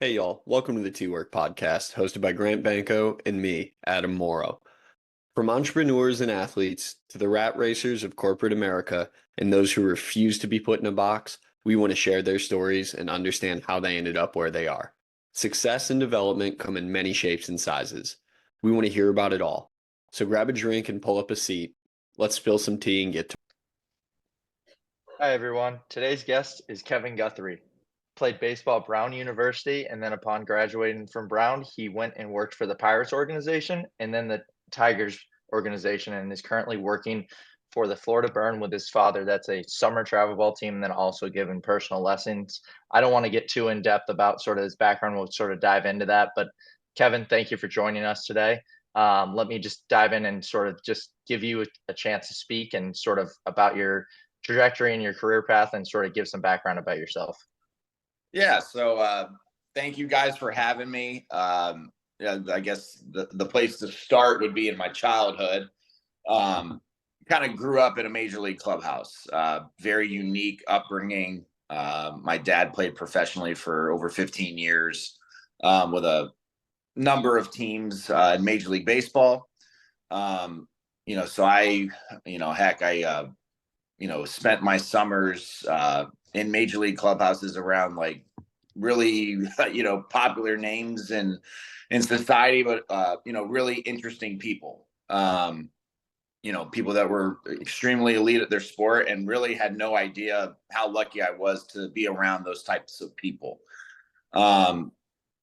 Hey y'all, welcome to the T-Work podcast, hosted by Grant Banko and me, Adam Moreau. From entrepreneurs and athletes to the rat racers of corporate America and those who refuse to be put in a box, we want to share their stories and understand how they ended up where they are. Success and development come in many shapes and sizes. We want to hear about it all. So grab a drink and pull up a seat. Let's spill some tea and get to Hi, everyone. Today's guest is Kevin Guthrie. Played baseball at Brown University, and then upon graduating from Brown, he went and worked for the Pirates organization and then the Tigers organization, and is currently working for the Florida Burn with his father. That's a summer travel ball team, and then also giving personal lessons. I don't want to get too in depth about sort of his background. We'll sort of dive into that. But Kevin, thank you for joining us today. Let me just dive in and sort of just give you a chance to speak and sort of about your trajectory and your career path and sort of give some background about yourself. Yeah, so thank you guys for having me. Yeah, I guess the place to start would be in my childhood. Kind of grew up in a major league clubhouse. Very unique upbringing. My dad played professionally for over 15 years with a number of teams in Major League Baseball. So I spent my summers in major league clubhouses around like really, popular names in society, but, really interesting people. People that were extremely elite at their sport and really had no idea how lucky I was to be around those types of people. Kind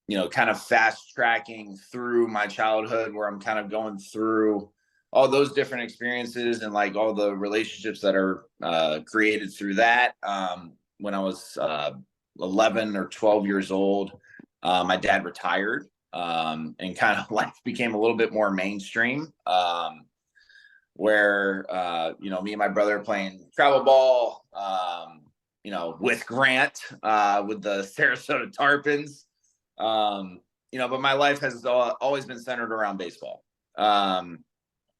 of fast tracking through my childhood where I'm kind of going through all those different experiences and like all the relationships that are created through that. When I was 11 or 12 years old, my dad retired, and kind of life became a little bit more mainstream, where, me and my brother playing travel ball, with Grant, with the Sarasota Tarpons, but my life has always been centered around baseball.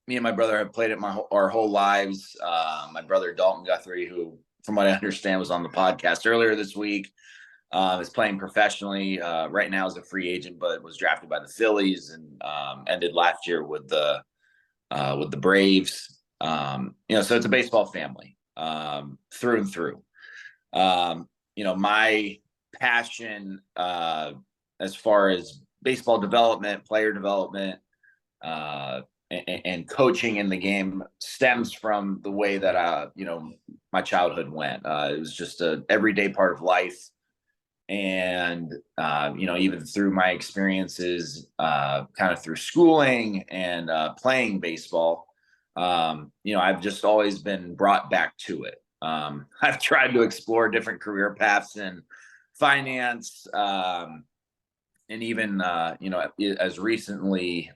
Me and my brother have played it our whole lives. My brother Dalton Guthrie, who, from what I understand, was on the podcast earlier this week, is playing professionally right now as a free agent, but was drafted by the Phillies and ended last year with the Braves. So it's a baseball family through and through. My passion as far as baseball development, player development, and coaching in the game stems from the way that my childhood went. It was just a everyday part of life, and even through my experiences, kind of through schooling and playing baseball, I've just always been brought back to it. I've tried to explore different career paths in finance, and even as recently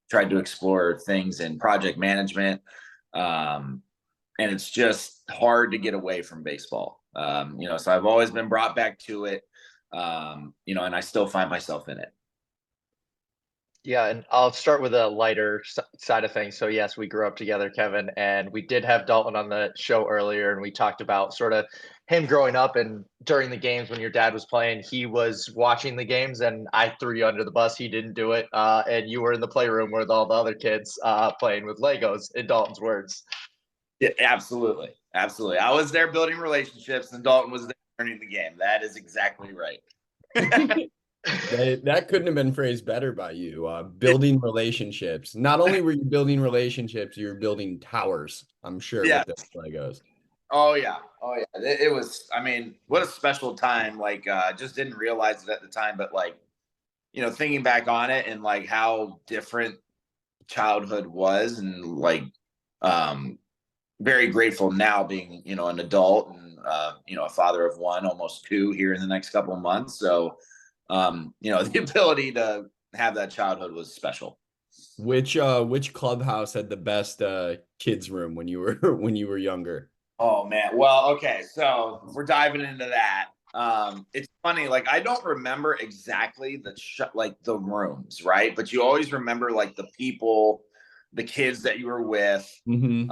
tried to explore things in project management. And it's just hard to get away from baseball. So I've always been brought back to it, and I still find myself in it. Yeah, and I'll start with a lighter side of things. So yes, we grew up together, Kevin, and we did have Dalton on the show earlier, and we talked about sort of him growing up and during the games when your dad was playing, he was watching the games, and I threw you under the bus. He didn't do it, and you were in the playroom with all the other kids playing with Legos, in Dalton's words. Yeah, absolutely, absolutely. I was there building relationships, and Dalton was there learning the game. That is exactly right. That couldn't have been phrased better by you. Building relationships. Not only were you building relationships, you were building towers, I'm sure, Yeah. with the Legos. Oh yeah. It was. I mean, what a special time. Like, just didn't realize it at the time, but like, thinking back on it and like how different childhood was, and like, very grateful now being, an adult and a father of one, almost two here in the next couple of months. So, the ability to have that childhood was special. Which clubhouse had the best kids room when you were when you were younger? Oh man. Well, okay. So we're diving into that. It's funny, like I don't remember exactly the rooms, right? But you always remember like the people, the kids that you were with. Mm-hmm.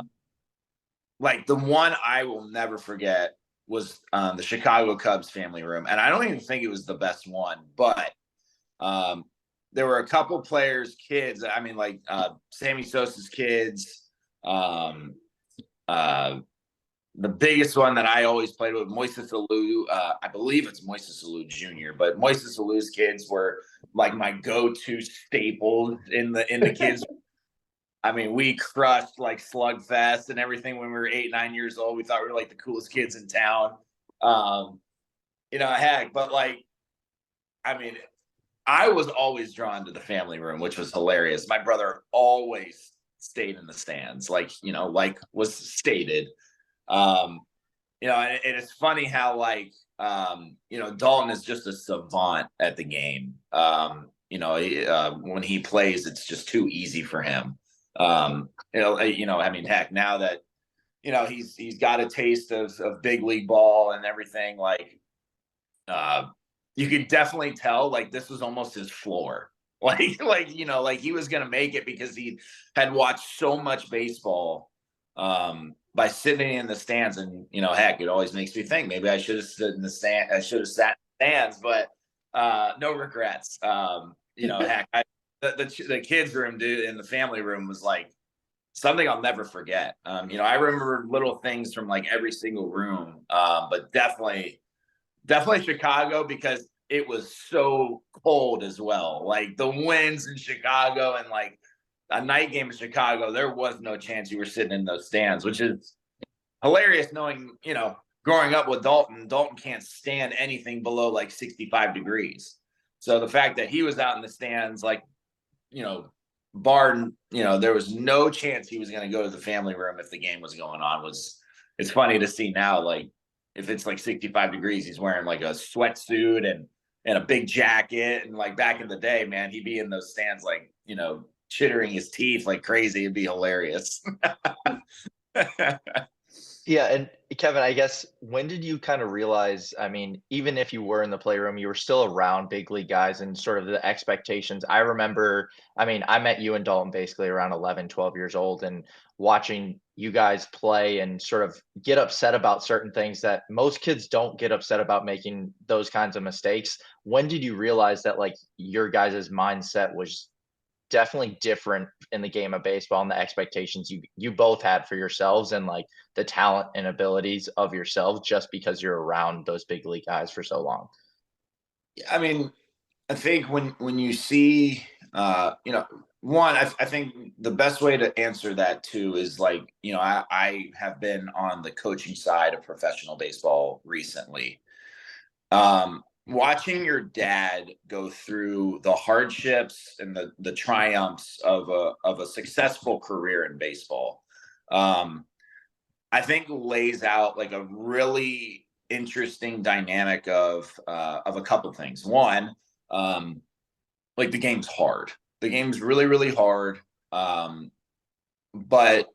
Like the one I will never forget was the Chicago Cubs family room, and I don't even think it was the best one, but there were a couple players, kids. I mean, like Sammy Sosa's kids. The biggest one that I always played with, Moises Alou. I believe it's Moises Alou Jr., but Moises Alou's kids were like my go-to staples in the kids. I mean, we crushed like Slugfest and everything when we were 8, 9 years old. We thought we were like the coolest kids in town. Heck, but like, I mean, I was always drawn to the family room, which was hilarious. My brother always stayed in the stands, like was stated. And it's funny how like Dalton is just a savant at the game. When he plays, it's just too easy for him. I mean, heck, now that he's got a taste of big league ball and everything, like you could definitely tell like this was almost his floor. Like he was gonna make it because he had watched so much baseball by sitting in the stands. And heck, it always makes me think maybe I should have stood in the stand. I should have sat in the stands, but no regrets. Heck, the kids room, dude, in the family room was like something I'll never forget. I remember little things from like every single room, but definitely Chicago, because it was so cold as well. Like the winds in Chicago, and like a night game in Chicago, there was no chance you were sitting in those stands, which is hilarious knowing, growing up with Dalton can't stand anything below like 65 degrees. So the fact that he was out in the stands, like, there was no chance he was going to go to the family room if the game was going on. It's funny to see now, like if it's like 65 degrees, he's wearing like a sweatsuit and a big jacket. And like back in the day, man, he'd be in those stands, like, chittering his teeth like crazy. It'd be hilarious. Yeah, and Kevin, I guess when did you kind of realize, I mean, even if you were in the playroom, you were still around big league guys and sort of the expectations. I remember, I mean, I met you and Dalton basically around 11, 12 years old, and watching you guys play and sort of get upset about certain things that most kids don't get upset about, making those kinds of mistakes. When did you realize that like your guys' mindset was definitely different in the game of baseball, and the expectations you both had for yourselves, and like the talent and abilities of yourselves, just because you're around those big league guys for so long? I mean, I think when you see, one, I think the best way to answer that too is like, I have been on the coaching side of professional baseball recently. Watching your dad go through the hardships and the triumphs of a successful career in baseball, I think lays out like a really interesting dynamic of a couple things. One, like the game's hard. The game's really, really hard. But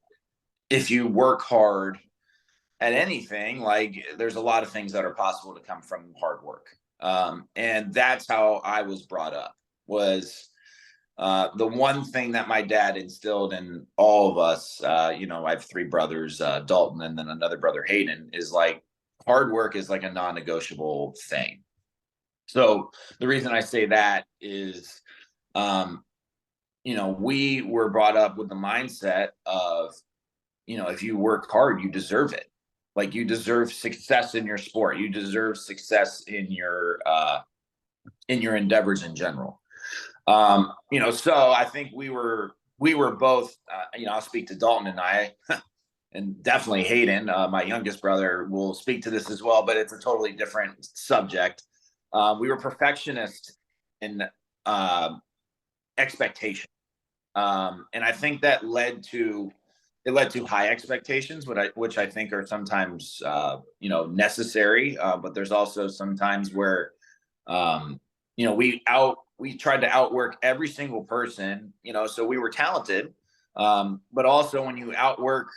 if you work hard at anything, like there's a lot of things that are possible to come from hard work. And that's how I was brought up, was the one thing that my dad instilled in all of us. I have 3 brothers, Dalton, and then another brother, Hayden, is like hard work is like a non-negotiable thing. So the reason I say that is, we were brought up with the mindset of, if you work hard, you deserve it. Like you deserve success in your sport. You deserve success in your endeavors in general. So I think we were both, I'll speak to Dalton and I, and definitely Hayden, my youngest brother, will speak to this as well, but it's a totally different subject. We were perfectionists in expectation. And I think that led to high expectations, which I think are sometimes, necessary. But there's also some times where, we tried to outwork every single person, so we were talented. But also when you outwork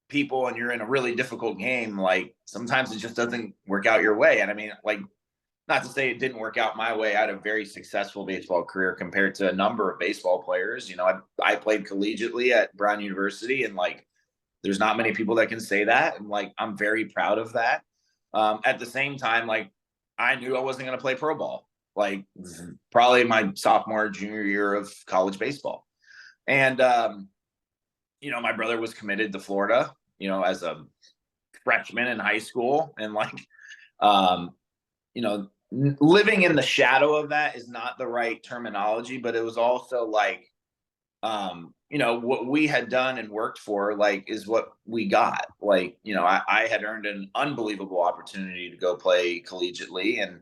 people and you're in a really difficult game, like sometimes it just doesn't work out your way. And I mean, like, not to say it didn't work out my way. I had a very successful baseball career compared to a number of baseball players. I played collegiately at Brown University, and like, there's not many people that can say that. And like, I'm very proud of that. At the same time, like I knew I wasn't going to play pro ball, like probably my sophomore, junior year of college baseball. And, my brother was committed to Florida, as a freshman in high school. And like, um, living in the shadow of that is not the right terminology, but it was also like, what we had done and worked for, like, is what we got. Like, I had earned an unbelievable opportunity to go play collegiately, and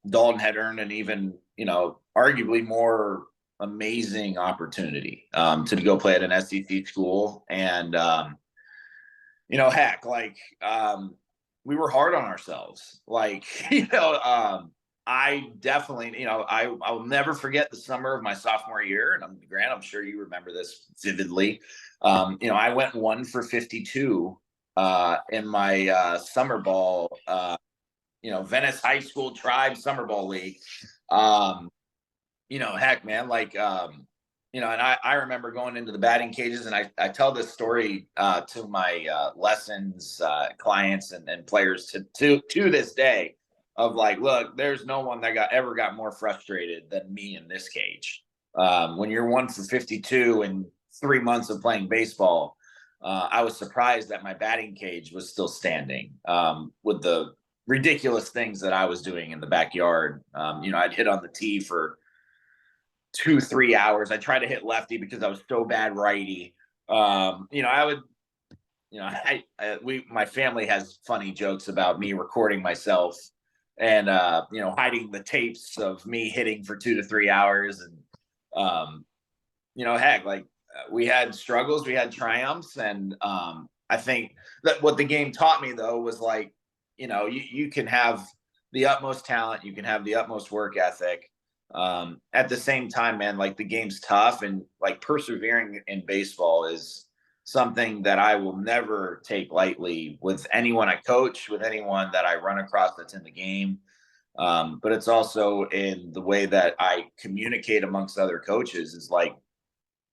Dalton had earned an even, arguably more amazing opportunity to go play at an SEC school. And, heck, like, we were hard on ourselves. Like, I definitely, I'll never forget the summer of my sophomore year. And I'm sure you remember this vividly. I went 1 for 52 in my summer ball, Venice High School Tribe Summer Ball League. Heck, man, like, and I remember going into the batting cages, and I tell this story to my lessons clients and players to this day, of like, look, there's no one that ever got more frustrated than me in this cage. When you're 1 for 52 in 3 months of playing baseball, I was surprised that my batting cage was still standing with the ridiculous things that I was doing in the backyard. I'd hit on the tee for 2-3 hours. I tried to hit lefty because I was so bad righty. I would, my family has funny jokes about me recording myself and, hiding the tapes of me hitting for 2 to 3 hours. And, heck, like we had struggles, we had triumphs. And I think that what the game taught me, though, was like, you can have the utmost talent, you can have the utmost work ethic. At the same time, man, like the game's tough, and like persevering in baseball is something that I will never take lightly with anyone I coach, with anyone that I run across that's in the game. But it's also in the way that I communicate amongst other coaches, is like,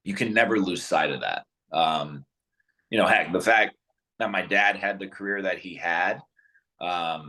you can never lose sight of that. Heck, the fact that my dad had the career that he had, I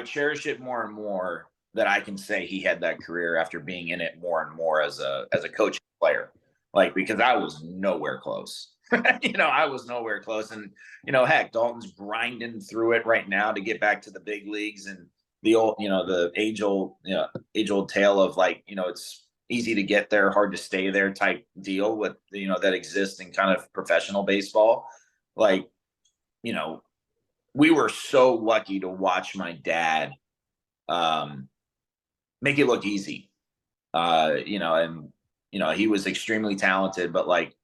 cherish it more and more that I can say he had that career after being in it more and more as a coach player, like, because I was nowhere close. I was nowhere close. And, heck, Dalton's grinding through it right now to get back to the big leagues, and the old, the age old tale of like, it's easy to get there, hard to stay there type deal with, that exists in kind of professional baseball. Like, we were so lucky to watch my dad make it look easy. He was extremely talented, but like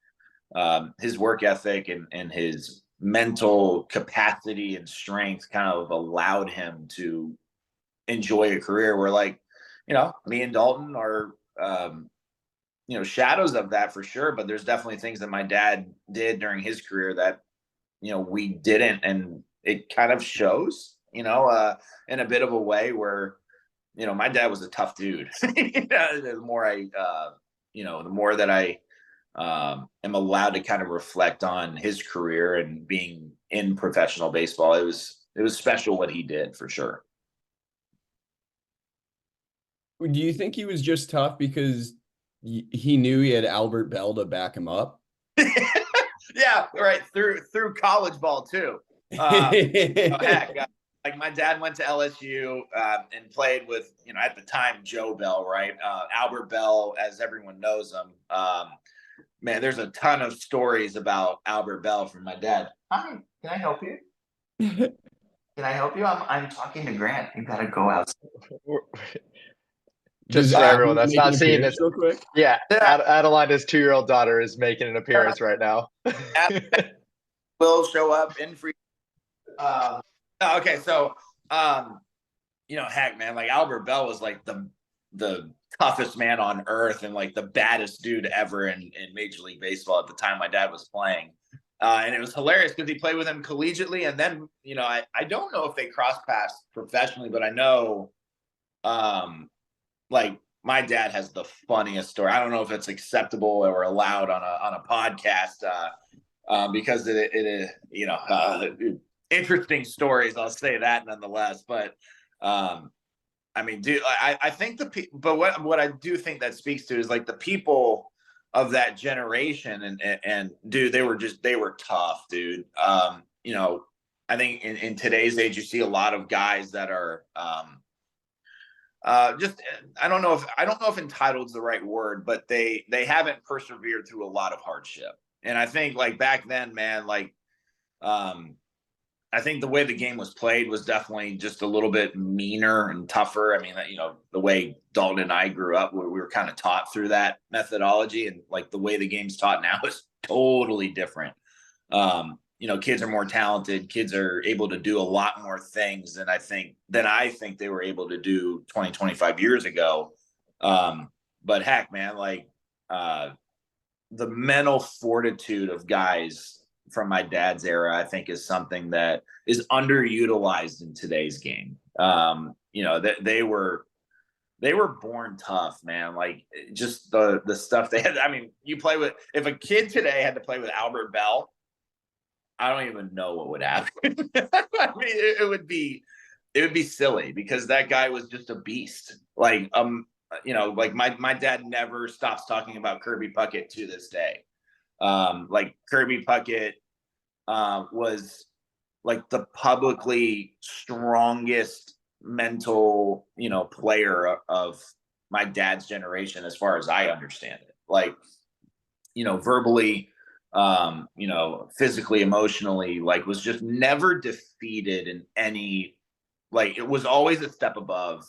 his work ethic and his mental capacity and strength kind of allowed him to enjoy a career where, like, me and Dalton are, shadows of that for sure. But there's definitely things that my dad did during his career that, we didn't. And it kind of shows, in a bit of a way where, my dad was a tough dude. The more that I am allowed to kind of reflect on his career and being in professional baseball, it was special what he did, for sure. Do you think he was just tough because he knew he had Albert Bell to back him up? Yeah, right. Through college ball too. Heck, like my dad went to LSU and played with, at the time, Joe Bell, right? Albert Bell, as everyone knows him. Man, there's a ton of stories about Albert Bell from my dad. Hi, can I help you? Can I help you? I'm talking to Grant. You gotta go outside. Just for everyone that's not seeing this, real quick. Yeah, Adelina's 2-year-old daughter is making an appearance right now. Will show up in free. Okay, so heck, man, like Albert Bell was like the toughest man on earth and like the baddest dude ever in Major League Baseball at the time my dad was playing. And it was hilarious because he played with him collegiately, and then I don't know if they cross paths professionally, but I know like my dad has the funniest story. I don't know if it's acceptable or allowed on a podcast. because interesting stories. I'll say that nonetheless. But I mean, dude, I think but what I do think that speaks to is like the people of that generation, and dude, they were tough, dude. I think in today's age, you see a lot of guys that are just I don't know if entitled is the right word, but they haven't persevered through a lot of hardship. And I think like back then, man, like I think the way the game was played was definitely just a little bit meaner and tougher. I mean, the way Dalton and I grew up, where we were kind of taught through that methodology, and like the way the game's taught now is totally different. Kids are more talented. Kids are able to do a lot more things than I think they were able to do 20, 25 years ago. But heck, man, like the mental fortitude of guys from my dad's era, I think, is something that is underutilized in today's game. They were born tough, man. Like just the stuff they had. I mean, if a kid today had to play with Albert Bell, I don't even know what would happen. I mean, it would be silly, because that guy was just a beast. Like, like my dad never stops talking about Kirby Puckett to this day. Like Kirby Puckett was like the publicly strongest mental, player of my dad's generation, as far as I understand it. Like, verbally, physically, emotionally, like was just never defeated in any, like it was always a step above,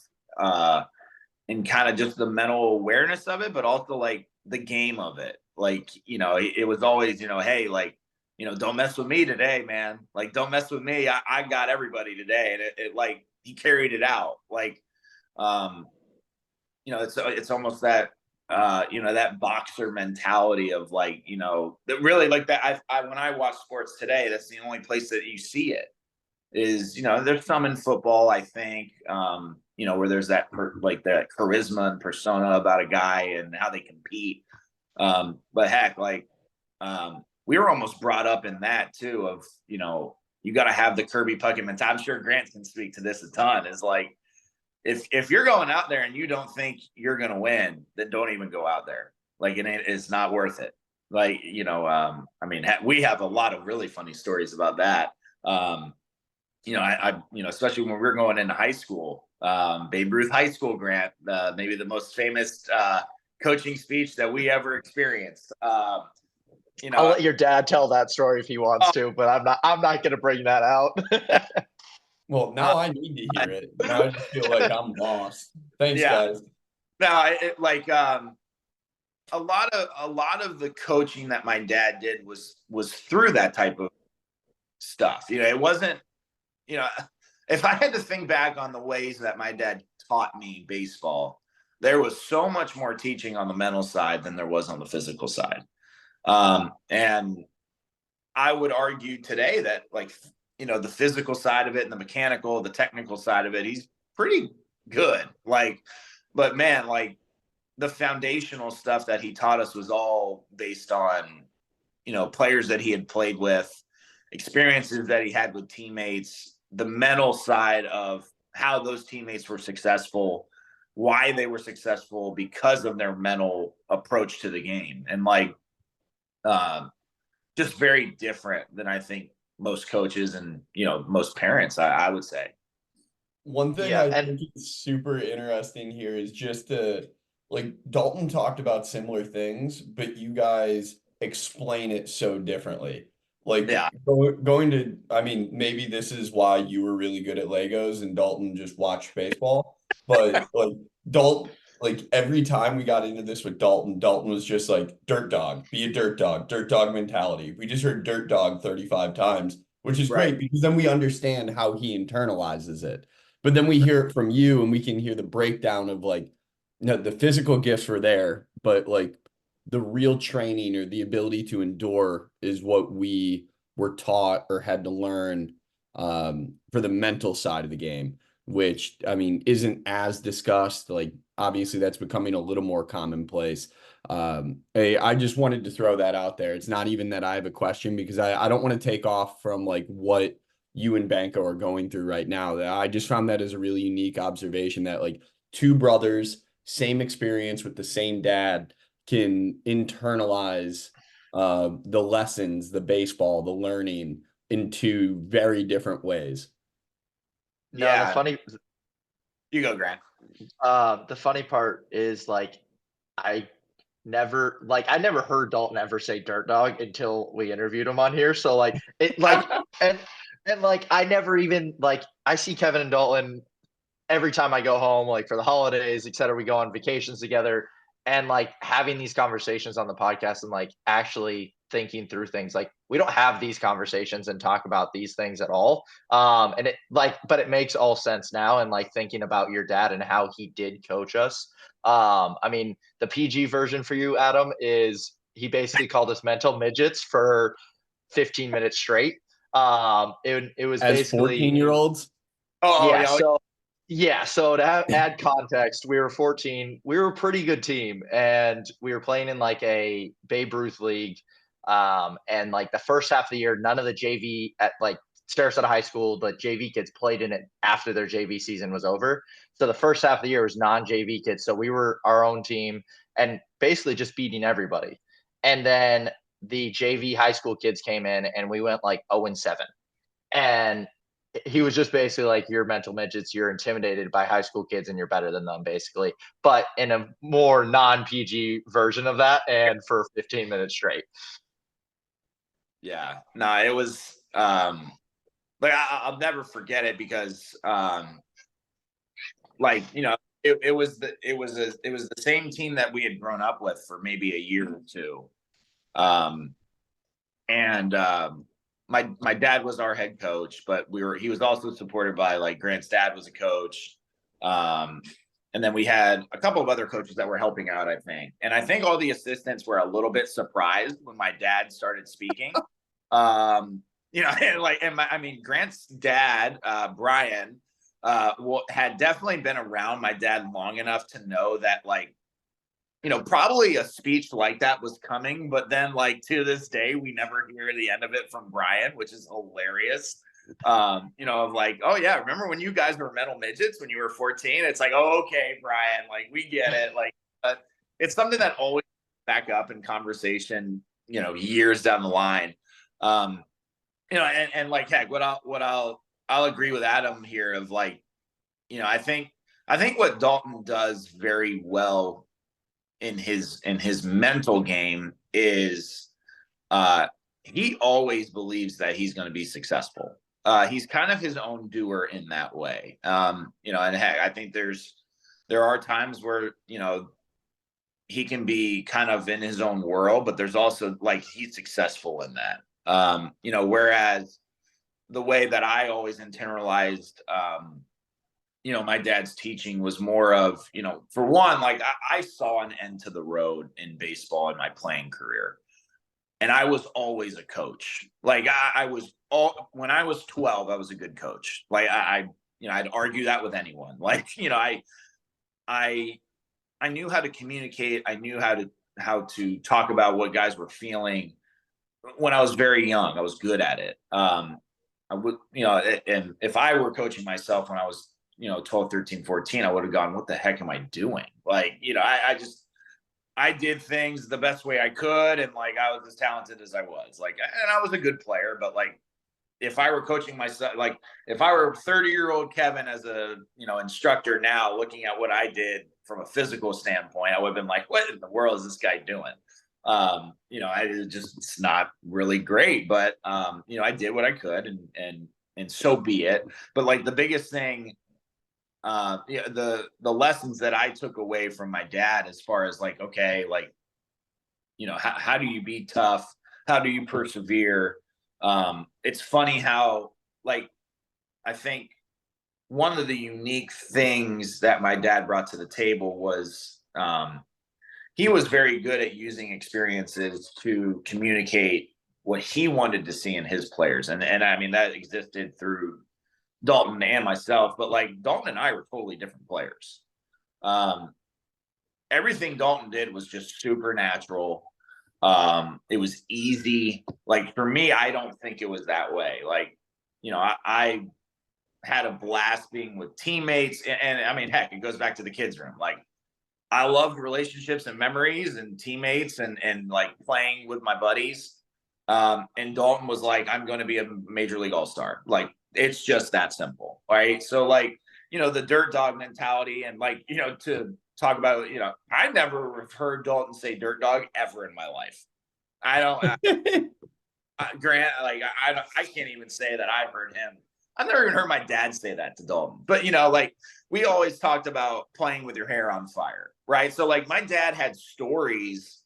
and kind of just the mental awareness of it, but also like the game of it. Like, it was always, hey, like, don't mess with me today, man. Like, don't mess with me. I got everybody today. And it like, he carried it out. Like, it's almost that, that boxer mentality of like, that really like that. When I watch sports today, that's the only place that you see it is, there's some in football, I think, where there's that that charisma and persona about a guy and how they compete. But heck, like, we were almost brought up in that too of, you got to have the Kirby Puckett mentality. I'm sure Grant can speak to this a ton. Is like, if you're going out there and you don't think you're going to win, then don't even go out there. Like, it's not worth it. Like, I mean, we have a lot of really funny stories about that. Especially when we were going into high school, Babe Ruth High School, Grant, maybe the most famous coaching speech that we ever experienced. I'll let your dad tell that story if he wants to, but I'm not going to bring that out. Well, now I need to hear it. Now I just feel like I'm lost. Thanks, guys. No, a lot of the coaching that my dad did was through that type of stuff. It wasn't, if I had to think back on the ways that my dad taught me baseball, there was so much more teaching on the mental side than there was on the physical side. And I would argue today that, like, the physical side of it and the mechanical, the technical side of it, he's pretty good. Like, but man, like the foundational stuff that he taught us was all based on, players that he had played with, experiences that he had with teammates, the mental side of how those teammates were successful, why they were successful because of their mental approach to the game. And like, just very different than I think most coaches and, most parents, I would say. One thing I think is super interesting here is just like Dalton talked about similar things, but you guys explain it so differently. Like going to, I mean, maybe this is why you were really good at Legos and Dalton just watched baseball, but like Dalton, like every time we got into this with Dalton was just like, dirt dog, be a dirt dog mentality. We just heard dirt dog 35 times, which is great because then we understand how he internalizes it. But then we hear it from you and we can hear the breakdown of like, no, the physical gifts were there, but like the real training or the ability to endure is what we were taught or had to learn for the mental side of the game. which I mean isn't as discussed. Like obviously that's becoming a little more commonplace. I just wanted to throw that out there. It's not even that I have a question because I don't want to take off from like what you and Banko are going through right now. I just found that as a really unique observation that like two brothers, same experience with the same dad, can internalize the lessons, the baseball, the learning in two very different ways. No, Yeah, you go, Grant. the funny part is like I I never heard Dalton ever say dirt dog until we interviewed him on here. So like it like and like I never even like I see Kevin and Dalton every time I go home, like for the holidays, et cetera. We go on vacations together, and like having these conversations on the podcast and like actually thinking through things. Like we don't have these conversations and talk about these things at all. And it like, but it makes all sense now. And like thinking about your dad and how he did coach us. I mean, the PG version for you, Adam, is he basically called us mental midgets for 15 minutes straight. It was As basically 14-year-olds? Oh, yeah. yeah. So to add context, we were 14. We were a pretty good team, and we were playing in like a Babe Ruth league. And like the first half of the year, none of the JV at like Sarasota High School, the JV kids played in it after their JV season was over. So the first half of the year was non-JV kids. So we were our own team and basically just beating everybody. And then the JV high school kids came in, and we went like 0-7. And he was just basically like, you're mental midgets, you're intimidated by high school kids and you're better than them, basically, but in a more non-PG version of that, and for 15 minutes straight. Yeah, no, it was like I'll never forget it because like it was the same team that we had grown up with for maybe a year or two. And my dad was our head coach, but he was also supported by like Grant's dad was a coach. And then we had a couple of other coaches that were helping out, I think. And I think all the assistants were a little bit surprised when my dad started speaking. I mean, Grant's dad, Brian, had definitely been around my dad long enough to know that like, probably a speech like that was coming, but then like to this day, we never hear the end of it from Brian, which is hilarious. Of like, oh yeah, remember when you guys were mental midgets when you were 14? It's like, oh, okay, Brian, like we get it. Like, but it's something that always back up in conversation, years down the line. And like, heck, I'll agree with Adam here of like, I think what Dalton does very well in his mental game is he always believes that he's going to be successful. He's kind of his own doer in that way. And heck, I think there are times where, he can be kind of in his own world, but there's also like he's successful in that. Whereas the way that I always internalized my dad's teaching was more of, for one, like I saw an end to the road in baseball in my playing career. And I was always a coach. Like when I was 12, I was a good coach. Like I'd argue that with anyone. Like, I knew how to communicate. I knew how to talk about what guys were feeling when I was very young. I was good at it. I would, and if I were coaching myself when I was 12, 13, 14, I would have gone, what the heck am I doing? Like, I did things the best way I could. And like, I was as talented as I was, like, and I was a good player, but like, if I were coaching myself, like if I were 30-year-old Kevin as a, instructor now looking at what I did from a physical standpoint, I would have been like, what in the world is this guy doing? It's not really great, but, I did what I could and so be it. But like the biggest thing, the lessons that I took away from my dad as far as like, okay, like, how do you be tough? How do you persevere? It's funny how, like, I think one of the unique things that my dad brought to the table was, he was very good at using experiences to communicate what he wanted to see in his players. And I mean, that existed through Dalton and myself, but like Dalton and I were totally different players. Everything Dalton did was just supernatural. It was easy. Like for me, I don't think it was that way. Like, I had a blast being with teammates. And I mean, heck, it goes back to the kids' room. Like, I loved relationships and memories and teammates and like playing with my buddies. And Dalton was like, I'm going to be a major league all-star. Like, it's just that simple. Right. So like, the dirt dog mentality and like, to talk about, I never heard Dalton say dirt dog ever in my life. I don't, Grant, like I can't even say that I've heard him. I've never even heard my dad say that to Dalton. But like we always talked about playing with your hair on fire, right? So like my dad had stories,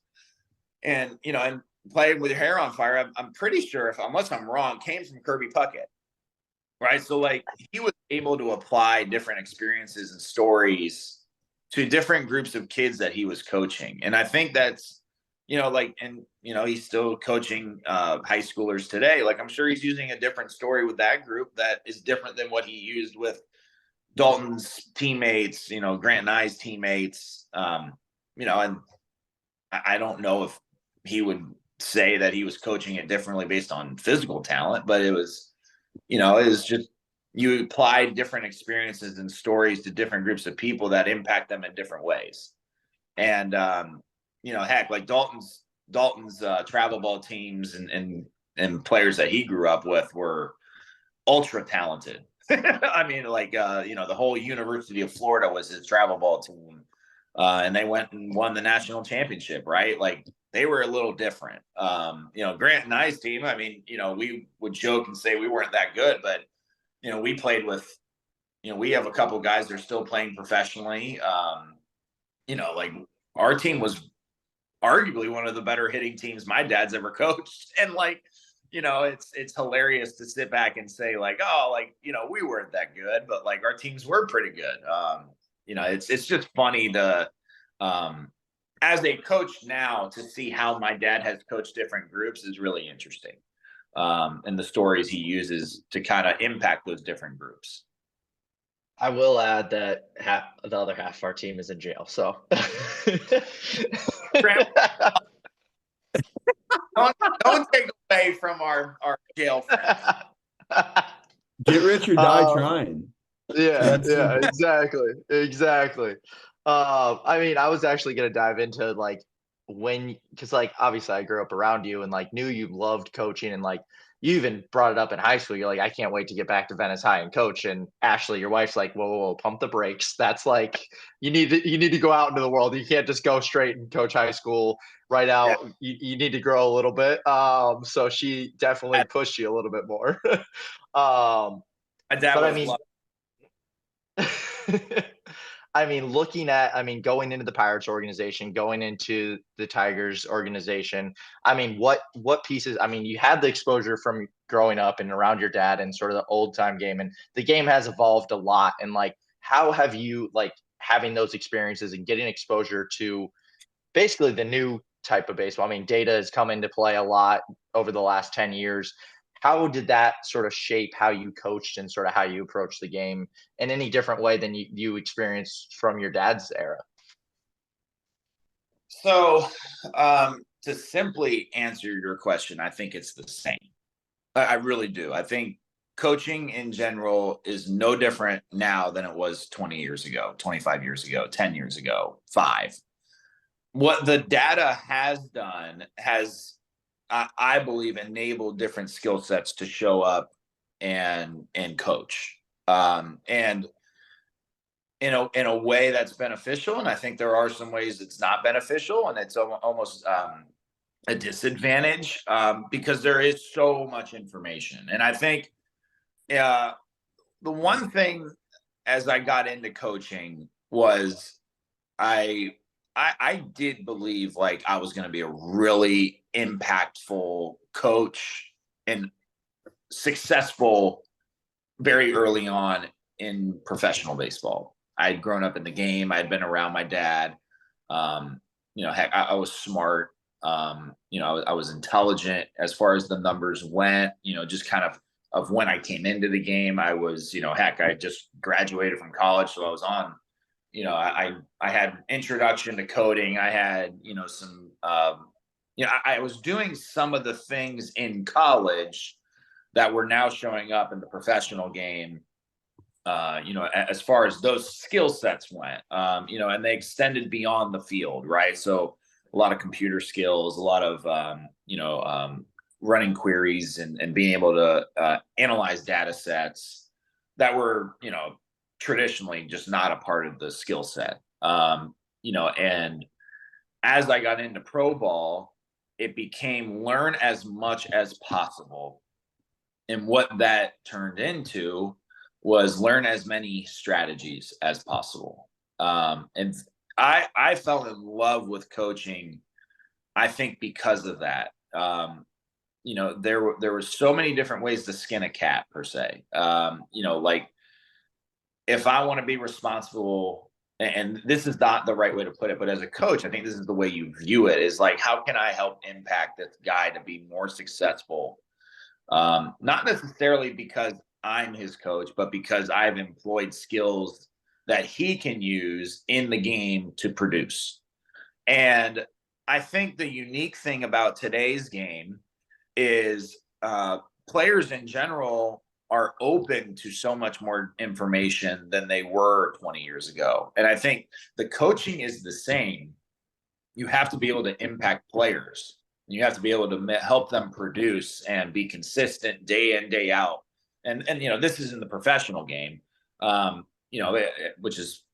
and and playing with your hair on fire. I'm pretty sure, unless I'm wrong, came from Kirby Puckett, right? So like he was able to apply different experiences and stories to different groups of kids that he was coaching, and I think that's he's still coaching high schoolers today. Like I'm sure he's using a different story with that group that is different than what he used with Dalton's teammates, Grant and I's teammates. And I don't know if he would say that he was coaching it differently based on physical talent, but it was just you apply different experiences and stories to different groups of people that impact them in different ways. And heck, like Dalton's travel ball teams and players that he grew up with were ultra talented. I mean, like the whole University of Florida was his travel ball team, and they went and won the national championship, right? Like they were a little different. Grant and I's team. I mean, we would joke and say we weren't that good, but we played with. We have a couple guys that are still playing professionally. Like our team was arguably one of the better hitting teams my dad's ever coached. And like, it's hilarious to sit back and say like, oh, like, we weren't that good, but like our teams were pretty good. It's just funny to, as a coach now, to see how my dad has coached different groups is really interesting. And the stories he uses to kind of impact those different groups. I will add that the other half of our team is in jail. So don't take away from our jail friends. Get rich or die trying. Yeah, exactly. I mean, I was actually gonna dive into like because like obviously I grew up around you and like knew you loved coaching, and like you even brought it up in high school. You're like, I can't wait to get back to Venice High and coach. And Ashley, your wife's like, whoa, pump the brakes. That's like you need to go out into the world. You can't just go straight and coach high school right out. Yeah. You need to grow a little bit. So she definitely pushed you a little bit more. My dad was going into the Pirates organization, going into the Tigers organization, what pieces, you had the exposure from growing up and around your dad and sort of the old time game, and the game has evolved a lot. And like, how have you, like, having those experiences and getting exposure to basically the new type of baseball? Data has come into play a lot over the last 10 years. How did that sort of shape how you coached and sort of how you approach the game in any different way than you experienced from your dad's era? So to simply answer your question, I think it's the same. I really do. I think coaching in general is no different now than it was 20 years ago, 25 years ago, 10 years ago, 5. What the data has done has, I believe, enabled different skill sets to show up and coach, and in a way that's beneficial. And I think there are some ways it's not beneficial, and it's almost a disadvantage because there is so much information. And I think the one thing as I got into coaching was I did believe like I was going to be a really impactful coach and successful very early on in professional baseball. I had grown up in the game. I had been around my dad. Heck, I was smart. I was intelligent as far as the numbers went, just kind of of when I came into the game. I was, heck, I just graduated from college, so I was on, I had introduction to coding. I had, some, I was doing some of the things in college that were now showing up in the professional game. As far as those skill sets went, and they extended beyond the field, right? So a lot of computer skills, a lot of, running queries and being able to analyze data sets that were, traditionally just not a part of the skill set. And as I got into pro ball, it became learn as much as possible. And what that turned into was learn as many strategies as possible. And I fell in love with coaching, I think, because of that. There were so many different ways to skin a cat, per se. Like, if I want to be responsible, and this is not the right way to put it, but as a coach, I think this is the way you view it, is like, how can I help impact this guy to be more successful? Not necessarily because I'm his coach, but because I've employed skills that he can use in the game to produce. And I think the unique thing about today's game is players in general are open to so much more information than they were 20 years ago. And I think the coaching is the same. You have to be able to impact players. You have to be able to help them produce and be consistent day in, day out. And this is in the professional game, which is,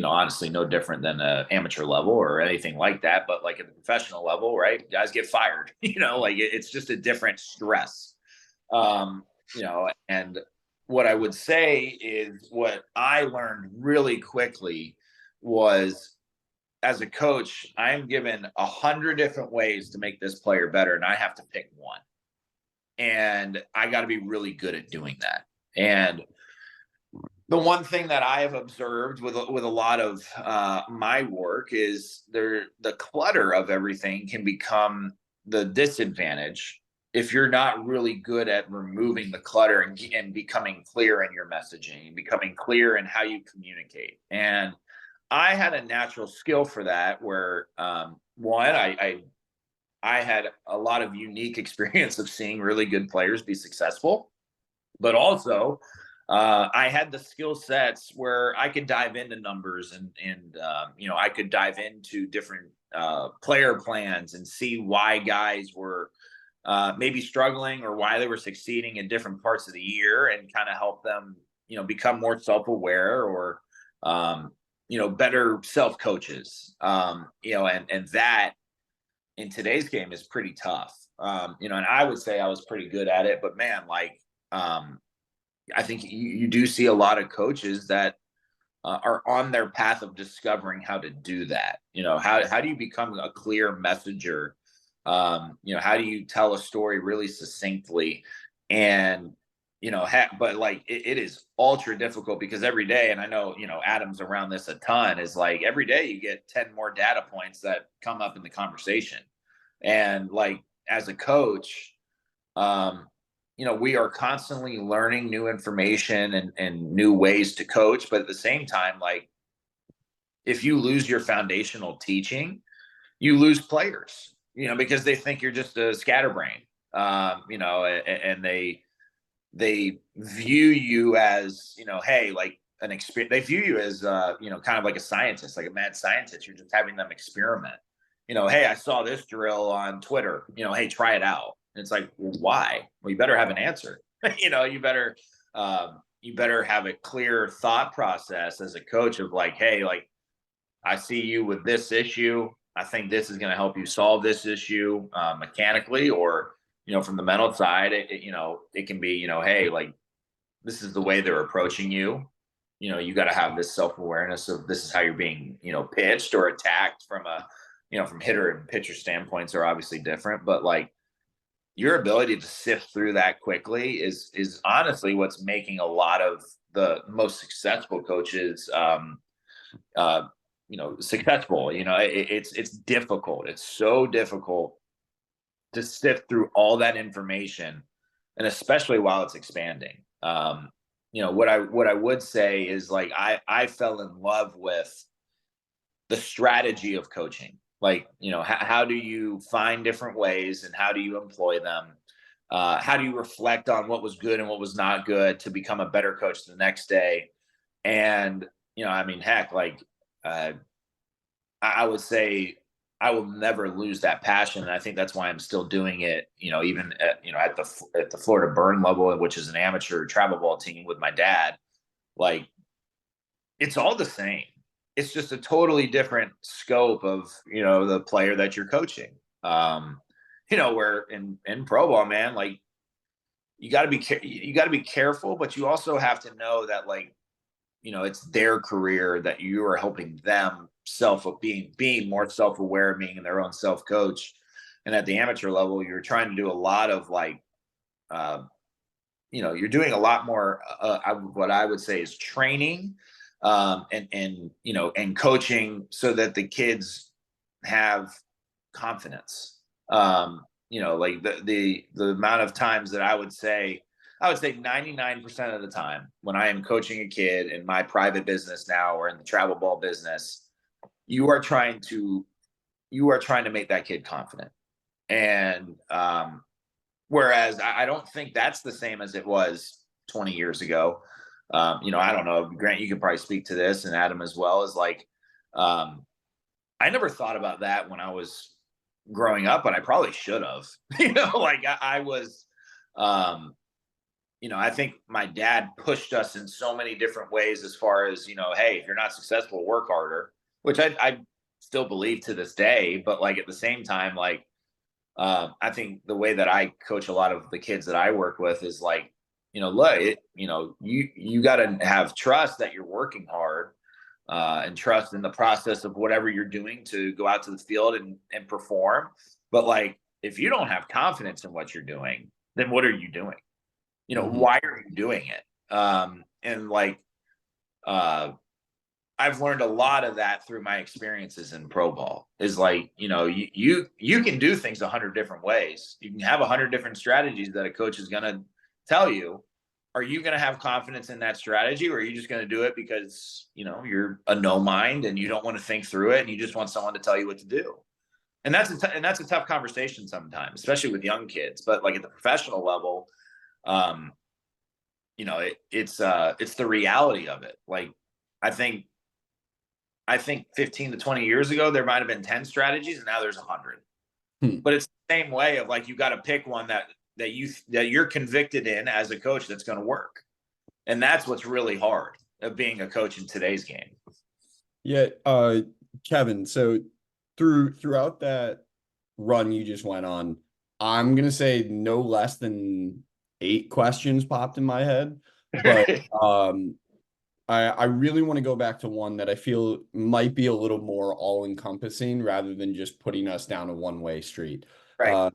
honestly no different than an amateur level or anything like that. But like at the professional level, right, guys get fired, like it's just a different stress. And what I would say is what I learned really quickly was, as a coach, I'm given 100 different ways to make this player better, and I have to pick one. And I got to be really good at doing that. And the one thing that I have observed with a lot of my work is the clutter of everything can become the disadvantage if you're not really good at removing the clutter and becoming clear in your messaging, becoming clear in how you communicate. And I had a natural skill for that, where one, I had a lot of unique experience of seeing really good players be successful, but also I had the skill sets where I could dive into numbers and I could dive into different player plans and see why guys were maybe struggling or why they were succeeding in different parts of the year, and kind of help them, become more self-aware or, better self-coaches, and that in today's game is pretty tough. And I would say I was pretty good at it, but man, like, I think you do see a lot of coaches that are on their path of discovering how to do that. How do you become a clear messenger? How do you tell a story really succinctly? And, but like, it is ultra difficult, because every day, and I know, Adam's around this a ton, is like every day you get 10 more data points that come up in the conversation. And like, as a coach, we are constantly learning new information and new ways to coach. But at the same time, like, if you lose your foundational teaching, you lose players, because they think you're just a scatterbrain, and they view you as, hey, like an experience. They view you as, kind of like a scientist, like a mad scientist. You're just having them experiment. Hey, I saw this drill on Twitter. Hey, try it out. And it's like, well, why? Well, you better have an answer. You better have a clear thought process as a coach of like, hey, like, I see you with this issue. I think this is going to help you solve this issue mechanically, or, from the mental side, it can be, hey, like, this is the way they're approaching you. You got to have this self-awareness of this is how you're being, pitched or attacked from from hitter and pitcher standpoints are obviously different, but like, your ability to sift through that quickly is honestly what's making a lot of the most successful coaches, successful. It's difficult. It's so difficult to sift through all that information and especially while it's expanding. What I would say is like I fell in love with the strategy of coaching. Like, how do you find different ways and how do you employ them? How do you reflect on what was good and what was not good to become a better coach the next day? And, heck, like, I would say I will never lose that passion. And I think that's why I'm still doing it, even at the Florida Burn level, which is an amateur travel ball team with my dad. Like, it's all the same. It's just a totally different scope of, the player that you're coaching. Where in pro ball, man, like you got to be careful, but you also have to know that, like, it's their career, that you are helping them being more self-aware, being their own self-coach. And at the amateur level, you're trying to do a lot of like, you're doing a lot more, what I would say is training, and coaching so that the kids have confidence. Like the amount of times that I would say 99% of the time when I am coaching a kid in my private business now or in the travel ball business, you are trying to make that kid confident. And whereas I don't think that's the same as it was 20 years ago. I don't know, Grant, you could probably speak to this, and Adam as well, is like, I never thought about that when I was growing up, but I probably should have. Like I was, I think my dad pushed us in so many different ways as far as, hey, if you're not successful, work harder, which I still believe to this day. But like at the same time, like, I think the way that I coach a lot of the kids that I work with is like, look, you got to have trust that you're working hard, and trust in the process of whatever you're doing to go out to the field and perform. But like, if you don't have confidence in what you're doing, then what are you doing? Why are you doing it? And like, I've learned a lot of that through my experiences in pro ball. Is like, you can do things 100 different ways. You can have 100 different strategies that a coach is going to tell you. Are you going to have confidence in that strategy, or are you just going to do it because, you're a no mind and you don't want to think through it and you just want someone to tell you what to do? And that's a tough conversation sometimes, especially with young kids. But like at the professional level, it's the reality of it. Like, I think 15 to 20 years ago, there might've been 10 strategies and now there's 100. But it's the same way of like, you got to pick one that you're convicted in as a coach that's going to work. And that's what's really hard of being a coach in today's game. Yeah. Kevin, so throughout that run you just went on, I'm going to say no less than 8 questions popped in my head, but, I really want to go back to one that I feel might be a little more all-encompassing rather than just putting us down a one-way street. Right.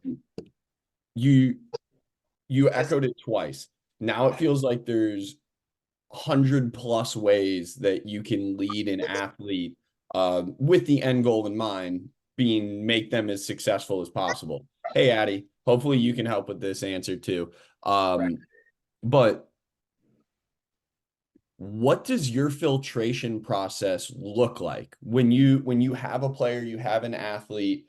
You echoed it twice. Now it feels like there's 100+ ways that you can lead an athlete, with the end goal in mind being make them as successful as possible. Hey, Addie, hopefully you can help with this answer too. Right. But what does your filtration process look like when you have a player, you have an athlete?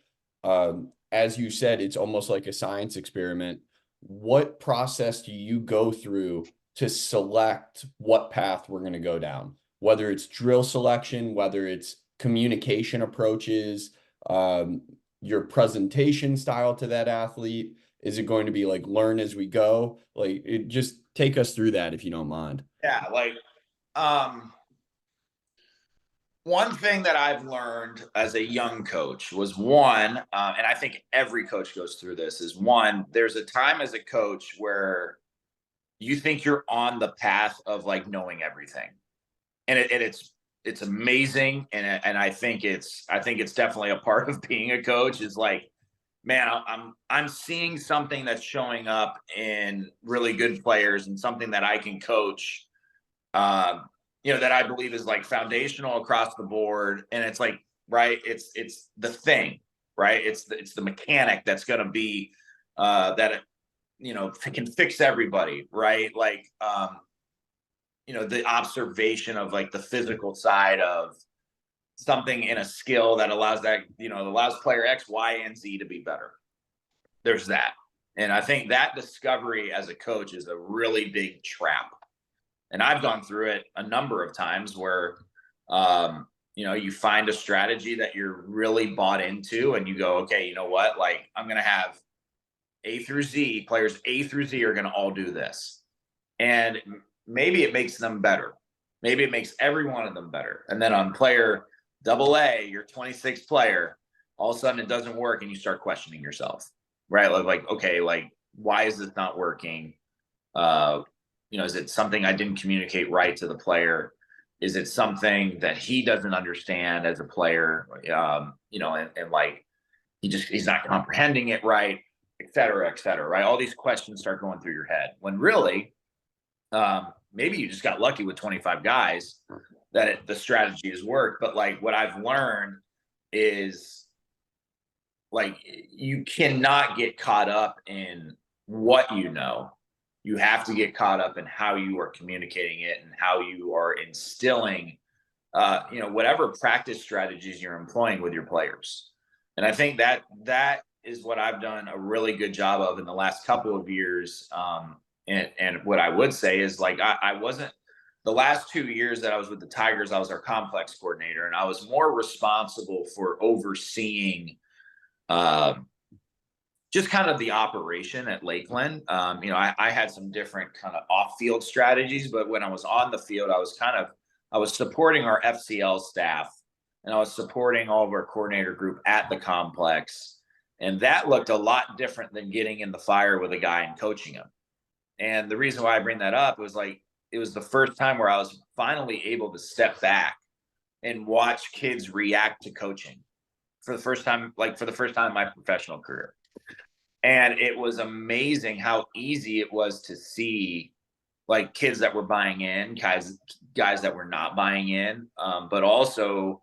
As you said, it's almost like a science experiment. What process do you go through to select what path we're going to go down? Whether it's drill selection, whether it's communication approaches, your presentation style to that athlete. Is it going to be like learn as we go? Like, just take us through that if you don't mind. Yeah, like, one thing that I've learned as a young coach was and I think every coach goes through this, is there's a time as a coach where you think you're on the path of like knowing everything. And it's amazing. And I think it's definitely a part of being a coach, is like, man, I'm seeing something that's showing up in really good players and something that I can coach, that I believe is like foundational across the board. And it's like, right, it's the thing, right? It's the mechanic that's going to be, that can fix everybody, right? Like, the observation of like the physical side of something in a skill that allows player X, Y, and Z to be better. There's that. And I think that discovery as a coach is a really big trap. And I've gone through it a number of times where, you find a strategy that you're really bought into and you go, okay, you know what? Like, I'm going to have A through Z, players A through Z are going to all do this. And maybe it makes them better. Maybe it makes every one of them better. And then on player AA, your 26th player, all of a sudden it doesn't work and you start questioning yourself, right? Like, okay, like, why is this not working? Is it something I didn't communicate right to the player? Is it something that he doesn't understand as a player? And like, he's not comprehending it right, et cetera, right? All these questions start going through your head when really, maybe you just got lucky with 25 guys that the strategy has worked. But like, what I've learned is like, you cannot get caught up in what you know. You have to get caught up in how you are communicating it and how you are instilling, whatever practice strategies you're employing with your players. And I think that is what I've done a really good job of in the last couple of years. And what I would say is like, I wasn't, the last 2 years that I was with the Tigers, I was our complex coordinator, and I was more responsible for overseeing just kind of the operation at Lakeland. I had some different kind of off-field strategies, but when I was on the field, I was supporting our FCL staff, and I was supporting all of our coordinator group at the complex. And that looked a lot different than getting in the fire with a guy and coaching him. And the reason why I bring that up was like, it was the first time where I was finally able to step back and watch kids react to coaching for the first time in my professional career. And it was amazing how easy it was to see like kids that were buying in, guys that were not buying in. But also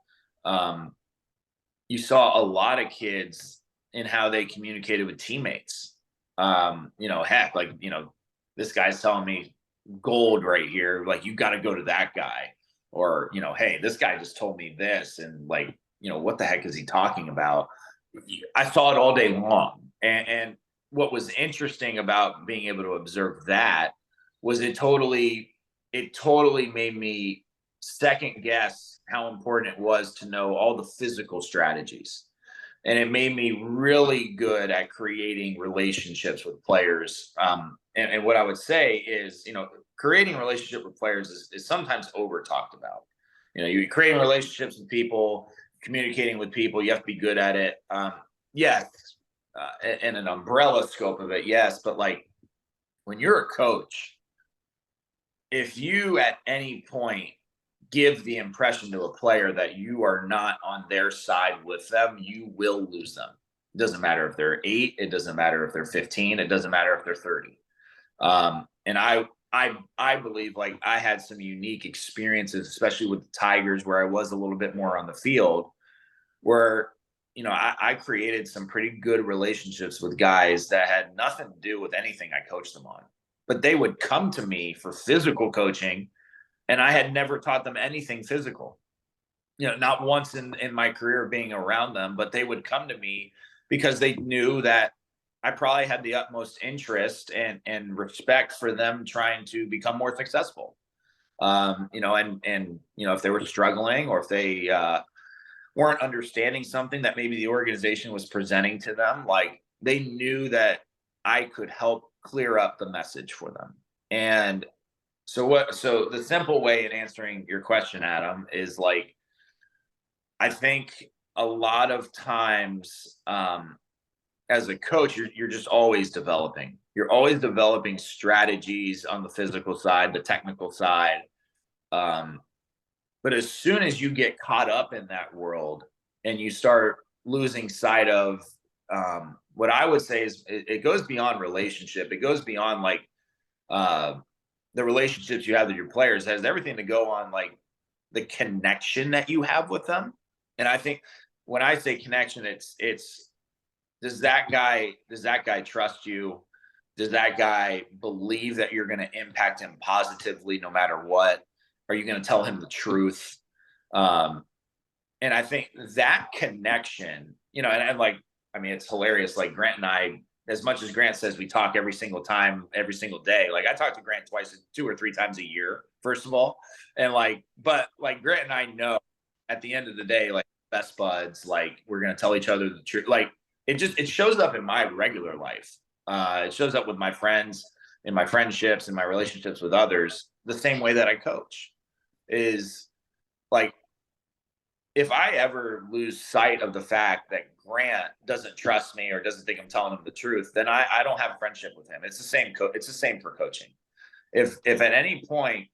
you saw a lot of kids in how they communicated with teammates. This guy's telling me gold right here. Like, you got to go to that guy. Or, hey, this guy just told me this. And like, what the heck is he talking about? I saw it all day long. And what was interesting about being able to observe that was it totally made me second guess how important it was to know all the physical strategies. And it made me really good at creating relationships with players. And what I would say is, creating relationship with players is sometimes over talked about. You're creating relationships with people, communicating with people, you have to be good at it. Yes. In an umbrella scope of it, yes. But like, when you're a coach, if you at any point give the impression to a player that you are not on their side with them, you will lose them. It doesn't matter if they're 8, it doesn't matter if they're 15, it doesn't matter if they're 30. And I believe like I had some unique experiences, especially with the Tigers, where I was a little bit more on the field, where I created some pretty good relationships with guys that had nothing to do with anything I coached them on, but they would come to me for physical coaching. And I had never taught them anything physical, not once in my career being around them, but they would come to me because they knew that I probably had the utmost interest and respect for them trying to become more successful. If they were struggling or if they weren't understanding something that maybe the organization was presenting to them, like, they knew that I could help clear up the message for them. And so the simple way in answering your question, Adam, is like, I think a lot of times, as a coach, you're just always developing. You're always developing strategies on the physical side, the technical side. But as soon as you get caught up in that world and you start losing sight of what I would say is it goes beyond relationship. It goes beyond like the relationships you have with your players. It has everything to go on like the connection that you have with them. And I think when I say connection, it's does that guy trust you? Does that guy believe that you're going to impact him positively no matter what? Are you going to tell him the truth? And I think that connection, and like, I mean, it's hilarious. Like Grant and I, as much as Grant says we talk every single time, every single day, like I talk to Grant twice, 2 or 3 times a year, first of all. And like, but like Grant and I know at the end of the day, like best buds, like we're going to tell each other the truth. Like it shows up in my regular life. It shows up with my friends, in my friendships, in my relationships with others, the same way that I coach is like, if I ever lose sight of the fact that Grant doesn't trust me or doesn't think I'm telling him the truth, then I don't have a friendship with him. It's the same. It's the same for coaching. If at any point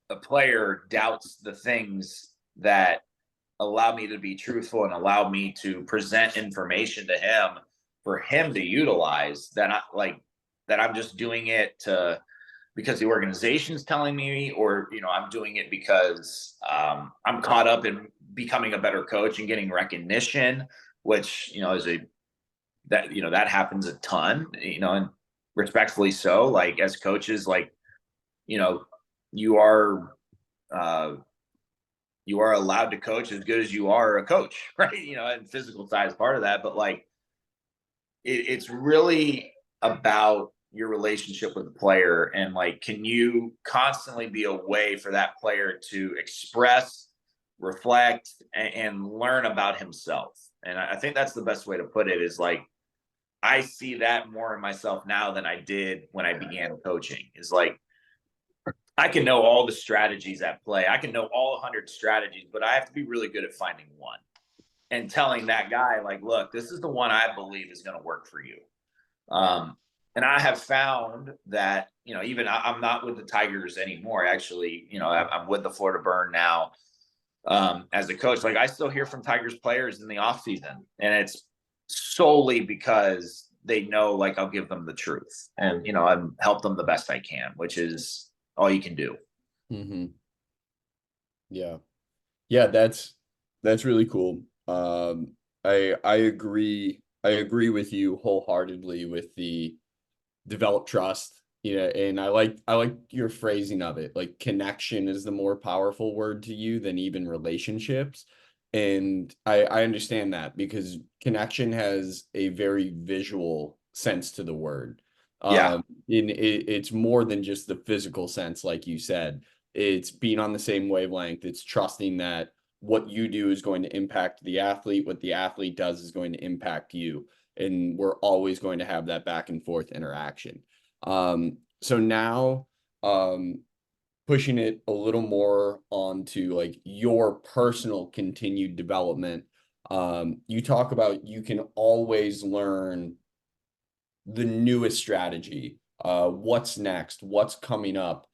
a player doubts the things that allow me to be truthful and allow me to present information to him for him to utilize, then I'm just doing it because the organization's telling me, or I'm doing it because I'm caught up in becoming a better coach and getting recognition, which that happens a ton, and respectfully so. Like as coaches, like you are allowed to coach as good as you are a coach, right? And physical side is part of that, but like it's really about your relationship with the player, and like, can you constantly be a way for that player to express, reflect, and learn about himself. And I think that's the best way to put it, is like, I see that more in myself now than I did when I began coaching. Is like, I can know all the strategies at play. I can know all 100 strategies, but I have to be really good at finding one and telling that guy, like, look, this is the one I believe is going to work for you. And I have found that, even I'm not with the Tigers anymore. Actually, I'm with the Florida Burn now as a coach. Like I still hear from Tigers players in the off season, and it's solely because they know, like, I'll give them the truth, and I'm help them the best I can, which is all you can do. Mm-hmm. Yeah, that's really cool. I agree with you wholeheartedly with the develop trust, and I like your phrasing of it. Like connection is the more powerful word to you than even relationships. And I understand that, because connection has a very visual sense to the word. Yeah. It's more than just the physical sense, like you said. It's being on the same wavelength. It's trusting that what you do is going to impact the athlete. What the athlete does is going to impact you. And we're always going to have that back and forth interaction. So now, pushing it a little more onto like your personal continued development. You talk about you can always learn the newest strategy, what's next, what's coming up.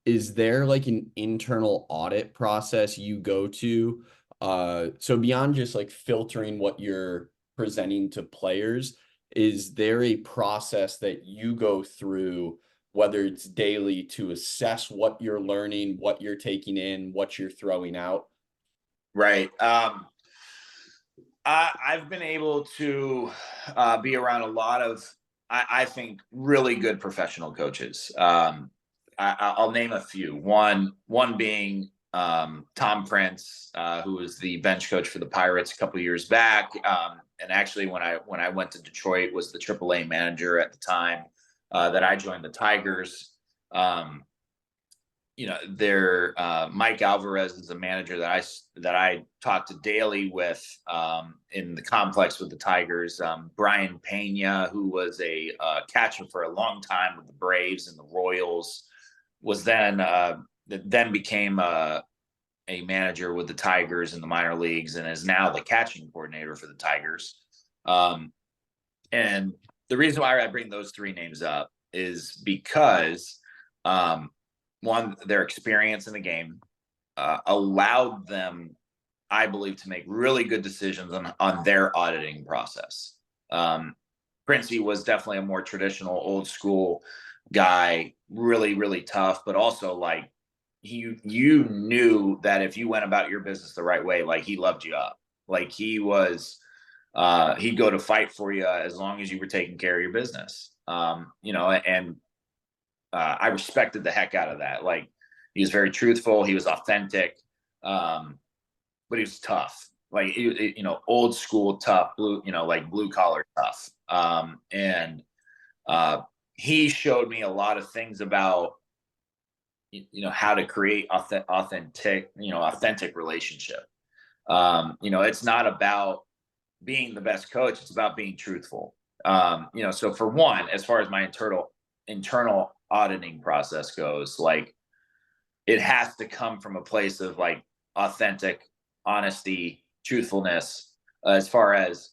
Is there like an internal audit process you go to? So beyond just like filtering what you're presenting to players, is there a process that you go through, whether it's daily, to assess what you're learning, what you're taking in, what you're throwing out? Right. I've been able to be around a lot of, I think, really good professional coaches. I'll name a few. One being Tom Prince, who was the bench coach for the Pirates a couple of years back, and actually when I went to Detroit, was the AAA manager at the time that I joined the Tigers. Mike Alvarez is a manager that I talk to daily with in the complex with the Tigers. Brian Pena, who was a catcher for a long time with the Braves and the Royals, was then became a manager with the Tigers in the minor leagues, and is now the catching coordinator for the Tigers. And the reason why I bring those three names up is because one, their experience in the game allowed them, I believe, to make really good decisions on their auditing process. Princey was definitely a more traditional, old school guy, really, really tough, but also like you knew that if you went about your business the right way, like he loved you up. Like he was, he'd go to fight for you as long as you were taking care of your business. And I respected the heck out of that. Like, he was very truthful. He was authentic, but he was tough. Like, old school tough, like blue collar tough. And he showed me a lot of things about, how to create authentic relationship. It's not about being the best coach. It's about being truthful. So for one, as far as my internal auditing process goes, like, it has to come from a place of like authentic honesty, truthfulness. As far as,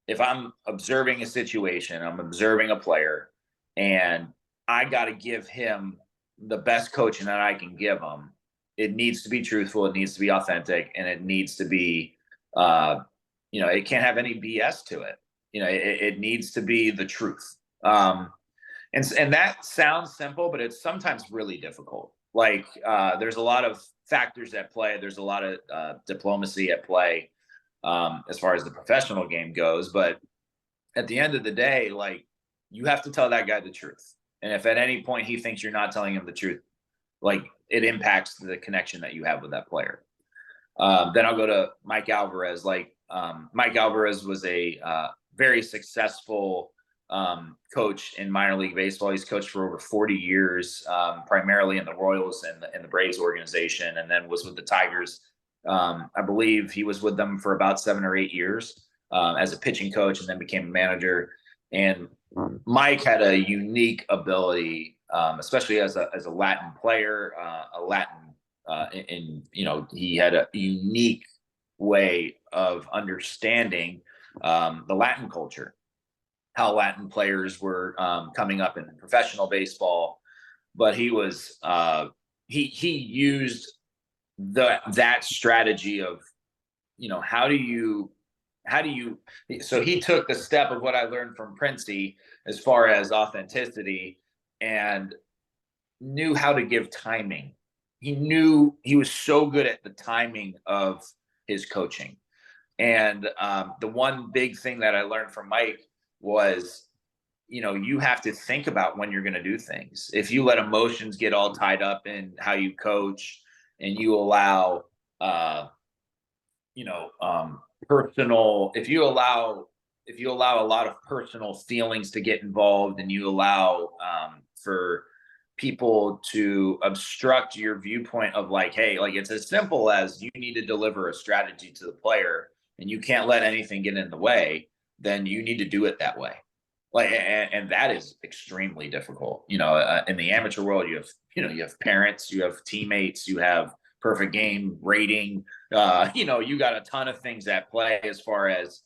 if I'm observing a situation, I'm observing a player, and I got to give him the best coaching that I can give him, it needs to be truthful, it needs to be authentic, and it needs to be it can't have any BS to it. It needs to be the truth. And that sounds simple, but it's sometimes really difficult. Like, there's a lot of factors at play. There's a lot of diplomacy at play, as far as the professional game goes. But at the end of the day, like, you have to tell that guy the truth. And if at any point he thinks you're not telling him the truth, like, it impacts the connection that you have with that player. Then I'll go to Mike Alvarez. Like, Mike Alvarez was a very successful coach in minor league baseball. He's coached for over 40 years, primarily in the Royals and the Braves organization, and then was with the Tigers. I believe he was with them for about 7 or 8 years as a pitching coach, and then became a manager. And Mike had a unique ability, especially as a Latin player, he had a unique way of understanding the Latin culture, how Latin players were coming up in professional baseball. But he was he used that strategy of, how do you so he took the step of what I learned from Princey as far as authenticity, and knew how to give timing. He was so good at the timing of his coaching. And the one big thing that I learned from Mike was, you have to think about when you're going to do things. If you let emotions get all tied up in how you coach, and you allow, if you allow a lot of personal feelings to get involved, and you allow for people to obstruct your viewpoint of like, hey, like, it's as simple as you need to deliver a strategy to the player, and you can't let anything get in the way, then you need to do it that way. Like, and that is extremely difficult. In the amateur world, you have parents, you have teammates, you have perfect game rating. You got a ton of things at play as far as,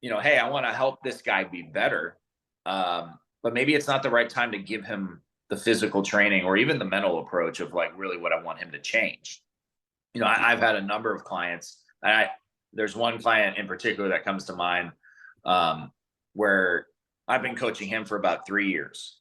hey, I want to help this guy be better. But maybe it's not the right time to give him the physical training or even the mental approach of like really what I want him to change. I've had a number of clients, and there's one client in particular that comes to mind, where I've been coaching him for about 3 years.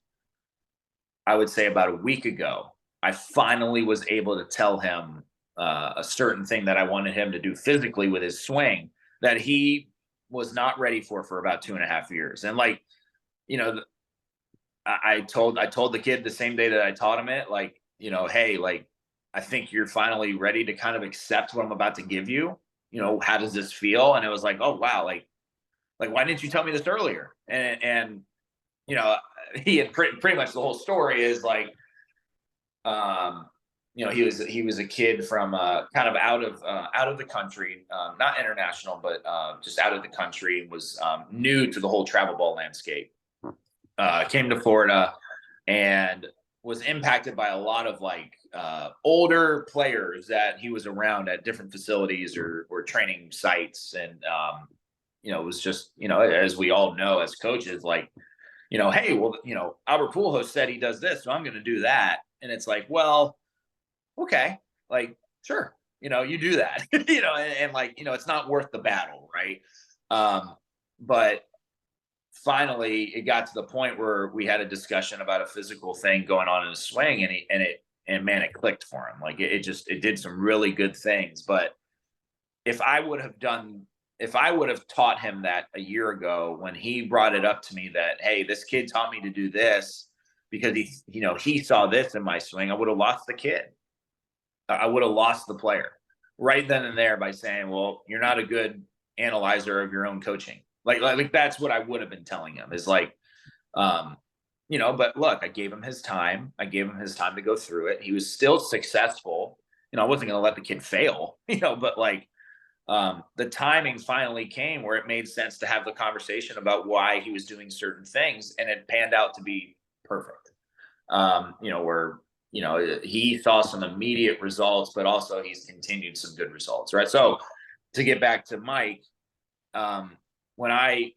I would say about a week ago, I finally was able to tell him a certain thing that I wanted him to do physically with his swing that he was not ready for about 2.5 years. And like, I told the kid the same day that I taught him it, like, hey, like, I think you're finally ready to kind of accept what I'm about to give you. How does this feel? And it was like, oh, wow. Like, why didn't you tell me this earlier? And he had pretty much the whole story is like, he was a kid from kind of out of the country, not international, but just out of the country, and was new to the whole travel ball landscape. Came to Florida and was impacted by a lot of like older players that he was around at different facilities or training sites. And, it was just, as we all know, as coaches, like, hey, well, Albert Pujols said he does this, so I'm going to do that. And it's like, well, okay, like, sure, you do that, and like, it's not worth the battle. Right. But finally it got to the point where we had a discussion about a physical thing going on in his swing, and man, it clicked for him. Like, it did some really good things. But if if I would have taught him that a year ago when he brought it up to me that, hey, this kid taught me to do this because he saw this in my swing, I would have lost the kid. I would have lost the player right then and there by saying, well, you're not a good analyzer of your own coaching. Like that's what I would have been telling him is like, but look, I gave him his time. I gave him his time to go through it. He was still successful. I wasn't going to let the kid fail, but like, the timing finally came where it made sense to have the conversation about why he was doing certain things, and it panned out to be perfect. Where he saw some immediate results, but also he's continued some good results, right? So to get back to Mike,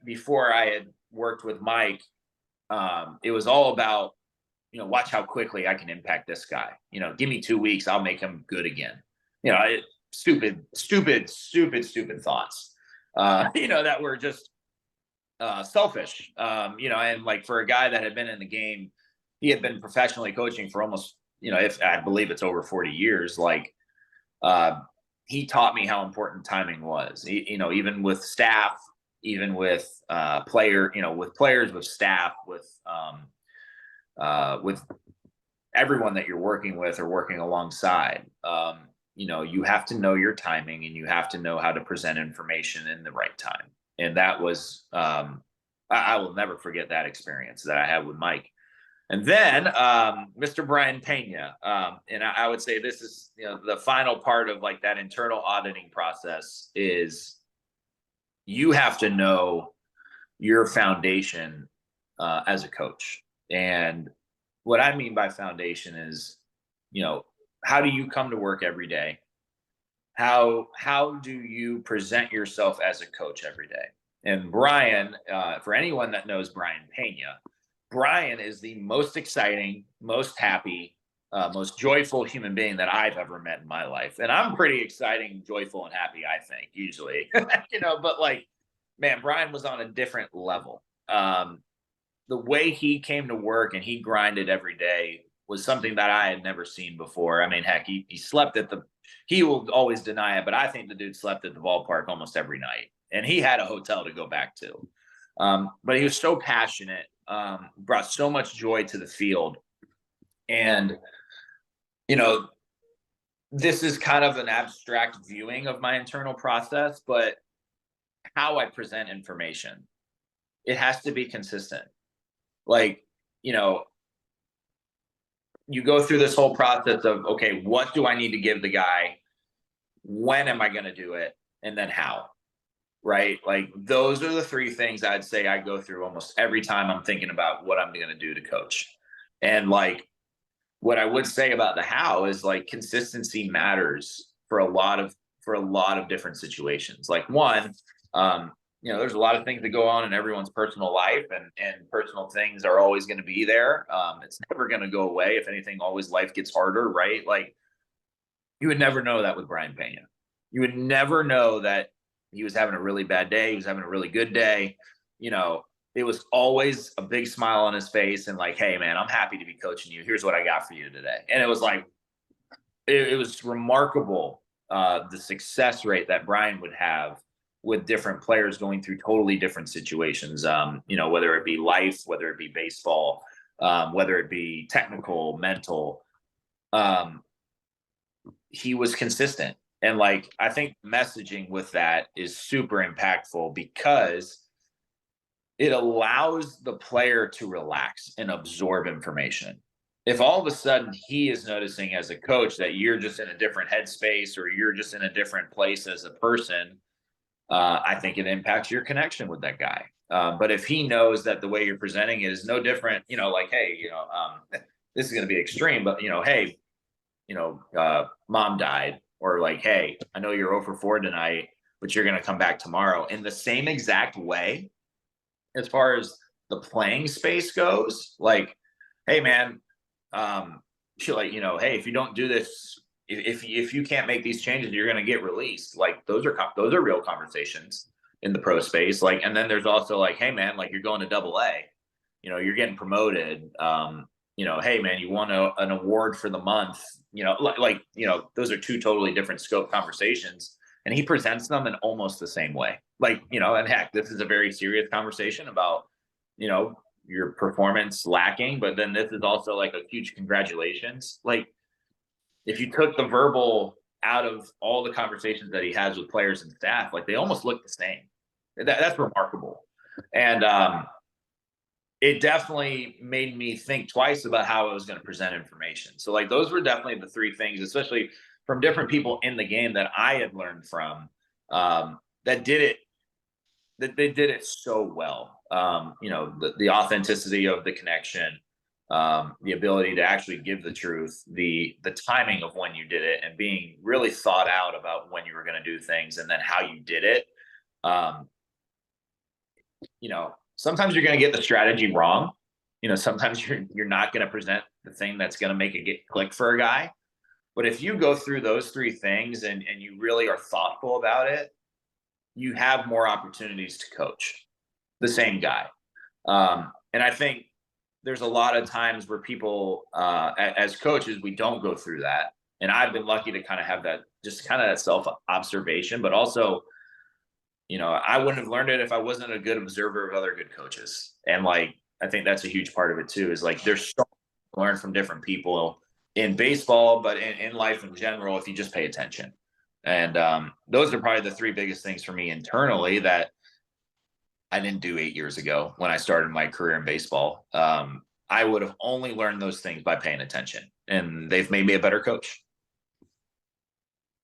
before I had worked with Mike, it was all about, watch how quickly I can impact this guy. Give me 2 weeks, I'll make him good again. Stupid thoughts, that were just selfish. And like for a guy that had been in the game, he had been professionally coaching for almost, if I believe it's over 40 years, like he taught me how important timing was, even with staff, even with with players, with staff, with everyone that you're working with or working alongside. You have to know your timing, and you have to know how to present information in the right time. And that was, I will never forget that experience that I had with Mike. And then Mr. Brian Pena, and I would say this is, the final part of like that internal auditing process is you have to know your foundation as a coach. And what I mean by foundation is, how do you come to work every day? How do you present yourself as a coach every day? And Brian, for anyone that knows Brian Pena, Brian is the most exciting, most happy, most joyful human being that I've ever met in my life. And I'm pretty exciting, joyful, and happy, I think, usually, but like, man, Brian was on a different level. The way he came to work and he grinded every day was something that I had never seen before. I mean, heck, he slept he will always deny it, but I think the dude slept at the ballpark almost every night, and he had a hotel to go back to. But he was so passionate, brought so much joy to the field. And, this is kind of an abstract viewing of my internal process, but how I present information, it has to be consistent. Like, you go through this whole process of, okay, what do I need to give the guy? When am I going to do it? And then how, right? Like those are the three things I'd say I go through almost every time I'm thinking about what I'm going to do to coach. And like, what I would say about the how is like consistency matters for a lot of different situations. Like one, there's a lot of things that go on in everyone's personal life, and personal things are always going to be there. It's never going to go away. If anything, always life gets harder, right? Like you would never know that with Brian Pena. You would never know that he was having a really bad day. He was having a really good day. It was always a big smile on his face and like, hey man, I'm happy to be coaching you. Here's what I got for you today. And it was like, it was remarkable, the success rate that Brian would have with different players going through totally different situations, whether it be life, whether it be baseball, whether it be technical, mental. He was consistent. And like, I think messaging with that is super impactful because it allows the player to relax and absorb information. If all of a sudden he is noticing as a coach that you're just in a different headspace or you're just in a different place as a person, I think it impacts your connection with that guy. But if he knows that the way you're presenting it is no different, like, hey, this is going to be extreme, but hey, mom died, or like, hey, I know you're 0 for 4 tonight, but you're going to come back tomorrow, in the same exact way. As far as the playing space goes, like, hey man, hey, if you don't do this, if you can't make these changes, you're going to get released. Like those are real conversations in the pro space. Like, and then there's also like, hey man, like you're going to AA, you're getting promoted. Hey man, you won an award for the month, those are two totally different scope conversations. And he presents them in almost the same way. like, and heck, this is a very serious conversation about, your performance lacking, but then this is also like a huge congratulations. Like, if you took the verbal out of all the conversations that he has with players and staff, like they almost look the same. That's remarkable. And it definitely made me think twice about how I was going to present information. So like those were definitely the three things, especially from different people in the game that I had learned from, that did it, that they did it so well. The authenticity of the connection, the ability to actually give the truth, the timing of when you did it, and being really thought out about when you were going to do things, and then how you did it. Um, Sometimes you're going to get the strategy wrong. Sometimes you're not going to present the thing that's going to make it get click for a guy. But if you go through those three things and you really are thoughtful about it, you have more opportunities to coach the same guy. And I think there's a lot of times where people, as coaches, we don't go through that. And I've been lucky to kind of have that, just kind of that self-observation, but also, I wouldn't have learned it if I wasn't a good observer of other good coaches. And like, I think that's a huge part of it too, is like, there's so much to learn from different people in baseball, but in life in general, if you just pay attention. And those are probably the three biggest things for me internally that I didn't do 8 years ago when I started my career in baseball. I would have only learned those things by paying attention, and they've made me a better coach.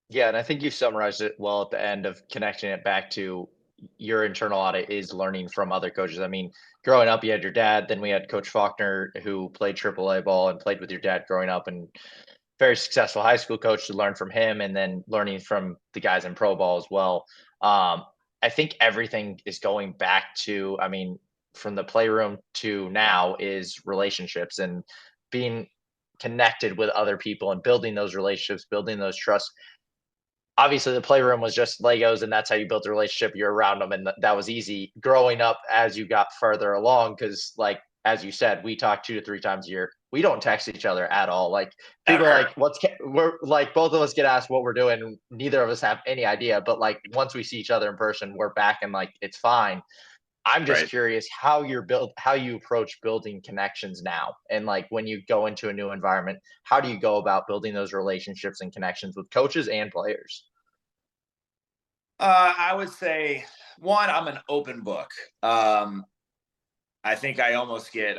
Yeah, and I think you summarized it well at the end of connecting it back to your internal audit is learning from other coaches. I mean, growing up, you had your dad, then we had Coach Faulkner, who played AAA ball and played with your dad growing up, and very successful high school coach, to learn from him, and then learning from the guys in pro ball as well. I think everything is going back to, I mean, from the playroom to now, is relationships and being connected with other people and building those relationships, building those trusts. Obviously, the playroom was just Legos, and that's how you built a relationship. You're around them, and that was easy. Growing up, as you got further along, because like as you said, we talk 2 to 3 times a year. We don't text each other at all. Like people are like, we're like, both of us get asked what we're doing. Neither of us have any idea. But like once we see each other in person, we're back and like it's fine. I'm just curious how you approach building connections now. And like when you go into a new environment, how do you go about building those relationships and connections with coaches and players? I would say, one, I'm an open book. I think I almost get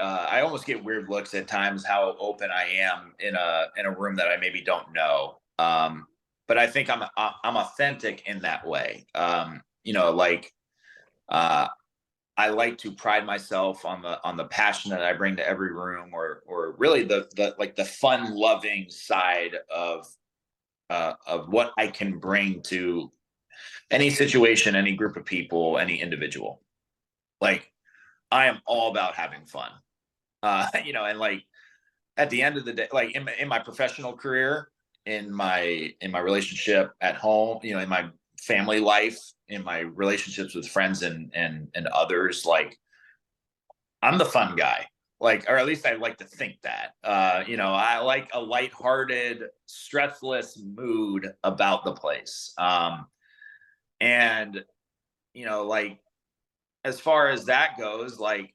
weird looks at times how open I am in a room that I maybe don't know. But I think I'm authentic in that way. I like to pride myself on the passion that I bring to every room, or really the fun loving side of what I can bring to any situation, any group of people, any individual. Like, I am all about having fun. And like at the end of the day, like in my professional career, in my relationship at home, in my family life, in my relationships with friends and others, like I'm the fun guy. Like, or at least I like to think that. I like a lighthearted, stressless mood about the place. And like, as far as that goes, like,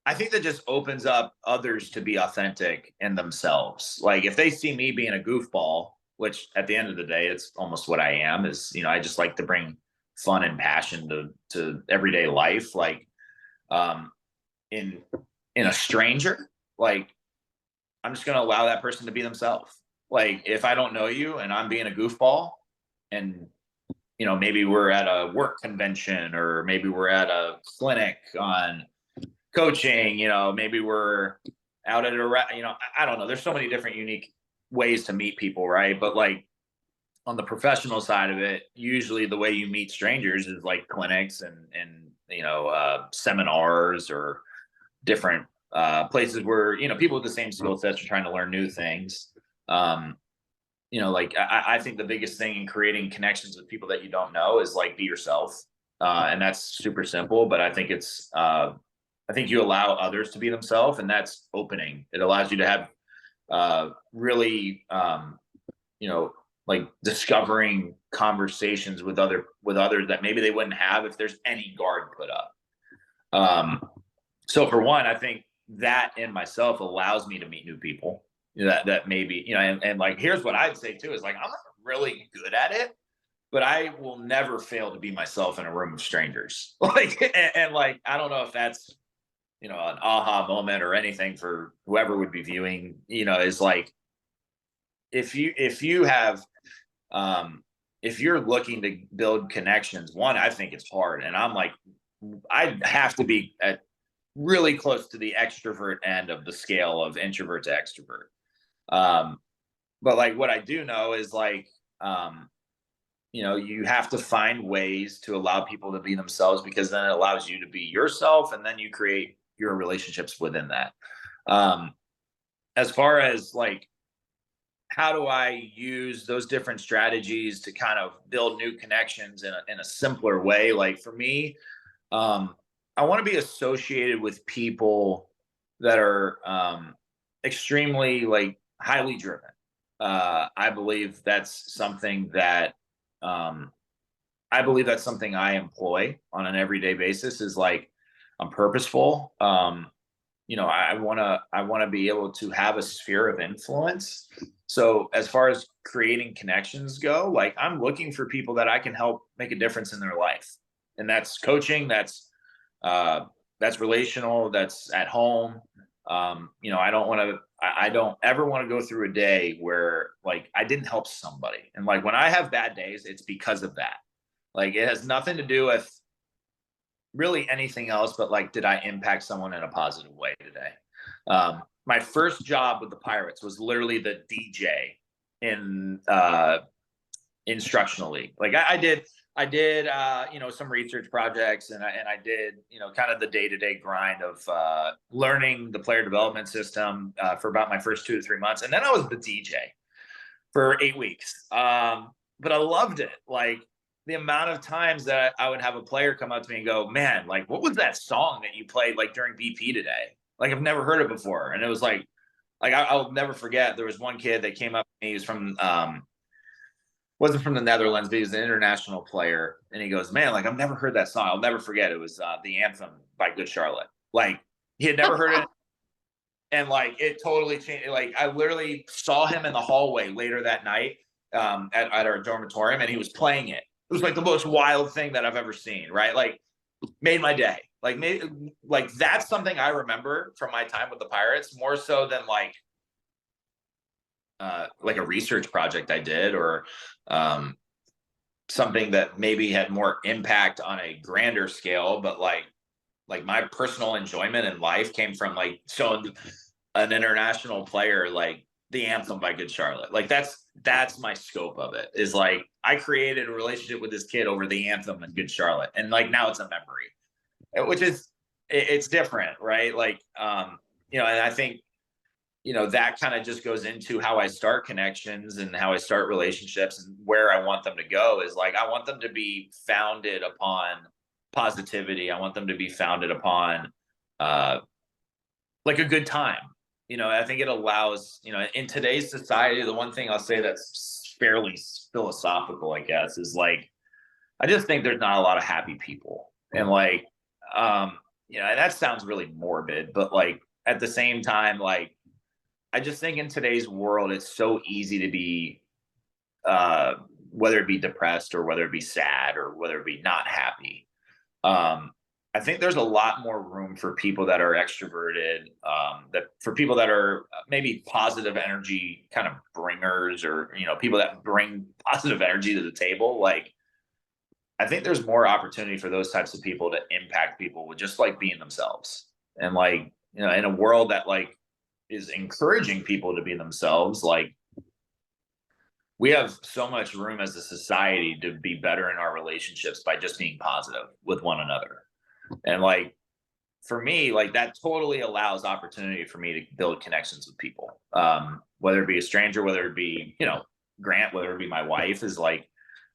I think that just opens up others to be authentic in themselves. Like, if they see me being a goofball, which at the end of the day, it's almost what I am, is, I just like to bring fun and passion to everyday life. Like, in a stranger, like, I'm just going to allow that person to be themselves. Like, if I don't know you and I'm being a goofball, and maybe we're at a work convention, or maybe we're at a clinic on coaching, maybe we're out at I don't know. There's so many different unique ways to meet people, right? But like on the professional side of it, usually the way you meet strangers is like clinics and seminars, or different places where, people with the same skill sets are trying to learn new things. Like I think the biggest thing in creating connections with people that you don't know is like, be yourself. And that's super simple, but I think I think you allow others to be themselves, and that's opening. It allows you to have really, like discovering conversations with others that maybe they wouldn't have if there's any guard put up. So for one, I think that in myself allows me to meet new people, that maybe, and like, here's what I'd say too, is like, I'm not really good at it, but I will never fail to be myself in a room of strangers. Like, and like, I don't know if that's, an aha moment or anything for whoever would be viewing, is like, if you have, if you're looking to build connections, one, I think it's hard. And I'm like, I have to be at really close to the extrovert end of the scale of introvert to extrovert. But like, what I do know is like, you have to find ways to allow people to be themselves, because then it allows you to be yourself, and then you create your relationships within that. As far as like, how do I use those different strategies to kind of build new connections in a simpler way? Like for me, I want to be associated with people that are extremely like highly driven. I believe that's something that I believe that's something I employ on an everyday basis, is like, I'm purposeful. I want to be able to have a sphere of influence. So as far as creating connections go, like, I'm looking for people that I can help make a difference in their life. And that's coaching, that's relational, that's at home. I don't ever want to go through a day where like I didn't help somebody. And like, when I have bad days, it's because of that. Like, it has nothing to do with really anything else, but like, did I impact someone in a positive way today? My first job with the Pirates was literally the DJ in instructional league. Like, I did some research projects, and I did, kind of the day-to-day grind of learning the player development system for about my first 2 to 3 months. And then I was the DJ for 8 weeks. But I loved it. Like, the amount of times that I would have a player come up to me and go, man, like, what was that song that you played like during BP today? Like, I've never heard it before. And it was like I'll never forget. There was one kid that came up to me. He was from, wasn't from the Netherlands, but he was an international player. And he goes, man, like, I've never heard that song. I'll never forget. It was the anthem by Good Charlotte. Like, he had never heard it. And like, it totally changed. Like, I literally saw him in the hallway later that night at our dormitorium, and he was playing it. It was like the most wild thing that I've ever seen, right? Like, made my day. Like that's something I remember from my time with the Pirates, more so than like a research project I did, or something that maybe had more impact on a grander scale. But like my personal enjoyment in life came from like showing an international player like the anthem by Good Charlotte. Like, that's my scope of it, is like, I created a relationship with this kid over the anthem and Good Charlotte, and like, now it's a memory, which is, it's different, right? Like, and I think, that kind of just goes into how I start connections and how I start relationships, and where I want them to go is like, I want them to be founded upon positivity. I want them to be founded upon like a good time. I think it allows, in today's society, the one thing I'll say that's fairly philosophical, I guess, is like, I just think there's not a lot of happy people. And like, and that sounds really morbid, but like, at the same time, like, I just think in today's world, it's so easy to be, whether it be depressed, or whether it be sad, or whether it be not happy. I think there's a lot more room for people that are extroverted, that for people that are maybe positive energy kind of bringers, or, people that bring positive energy to the table. Like, I think there's more opportunity for those types of people to impact people with just like being themselves. And like, in a world that like is encouraging people to be themselves, like, we have so much room as a society to be better in our relationships by just being positive with one another. And like, for me, like, that totally allows opportunity for me to build connections with people, whether it be a stranger, whether it be, Grant, whether it be my wife, is like,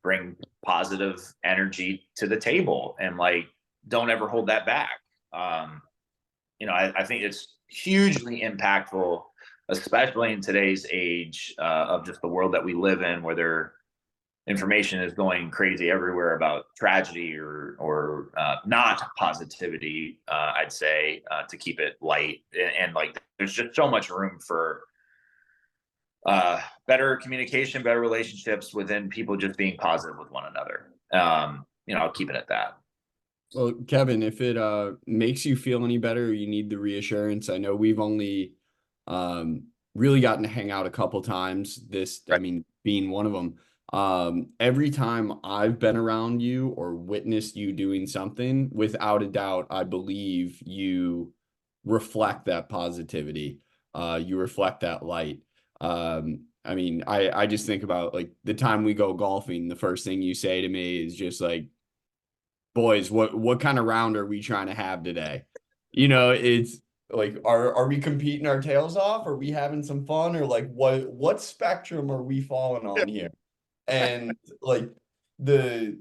bring positive energy to the table, and like, don't ever hold that back. I think it's hugely impactful, especially in today's age of just the world that we live in, where information is going crazy everywhere about tragedy or not positivity, I'd say, to keep it light. And like, there's just so much room for better communication, better relationships within people just being positive with one another. I'll keep it at that. Well, Kevin, if it makes you feel any better, you need the reassurance. I know we've only really gotten to hang out a couple times. I mean, being one of them. Every time I've been around you or witnessed you doing something, without a doubt, I believe you reflect that positivity. You reflect that light. I mean, I just think about like the time we go golfing, the first thing you say to me is just like, boys, what kind of round are we trying to have today? It's like, are we competing our tails off? Are we having some fun? Or like what spectrum are we falling on here? And like the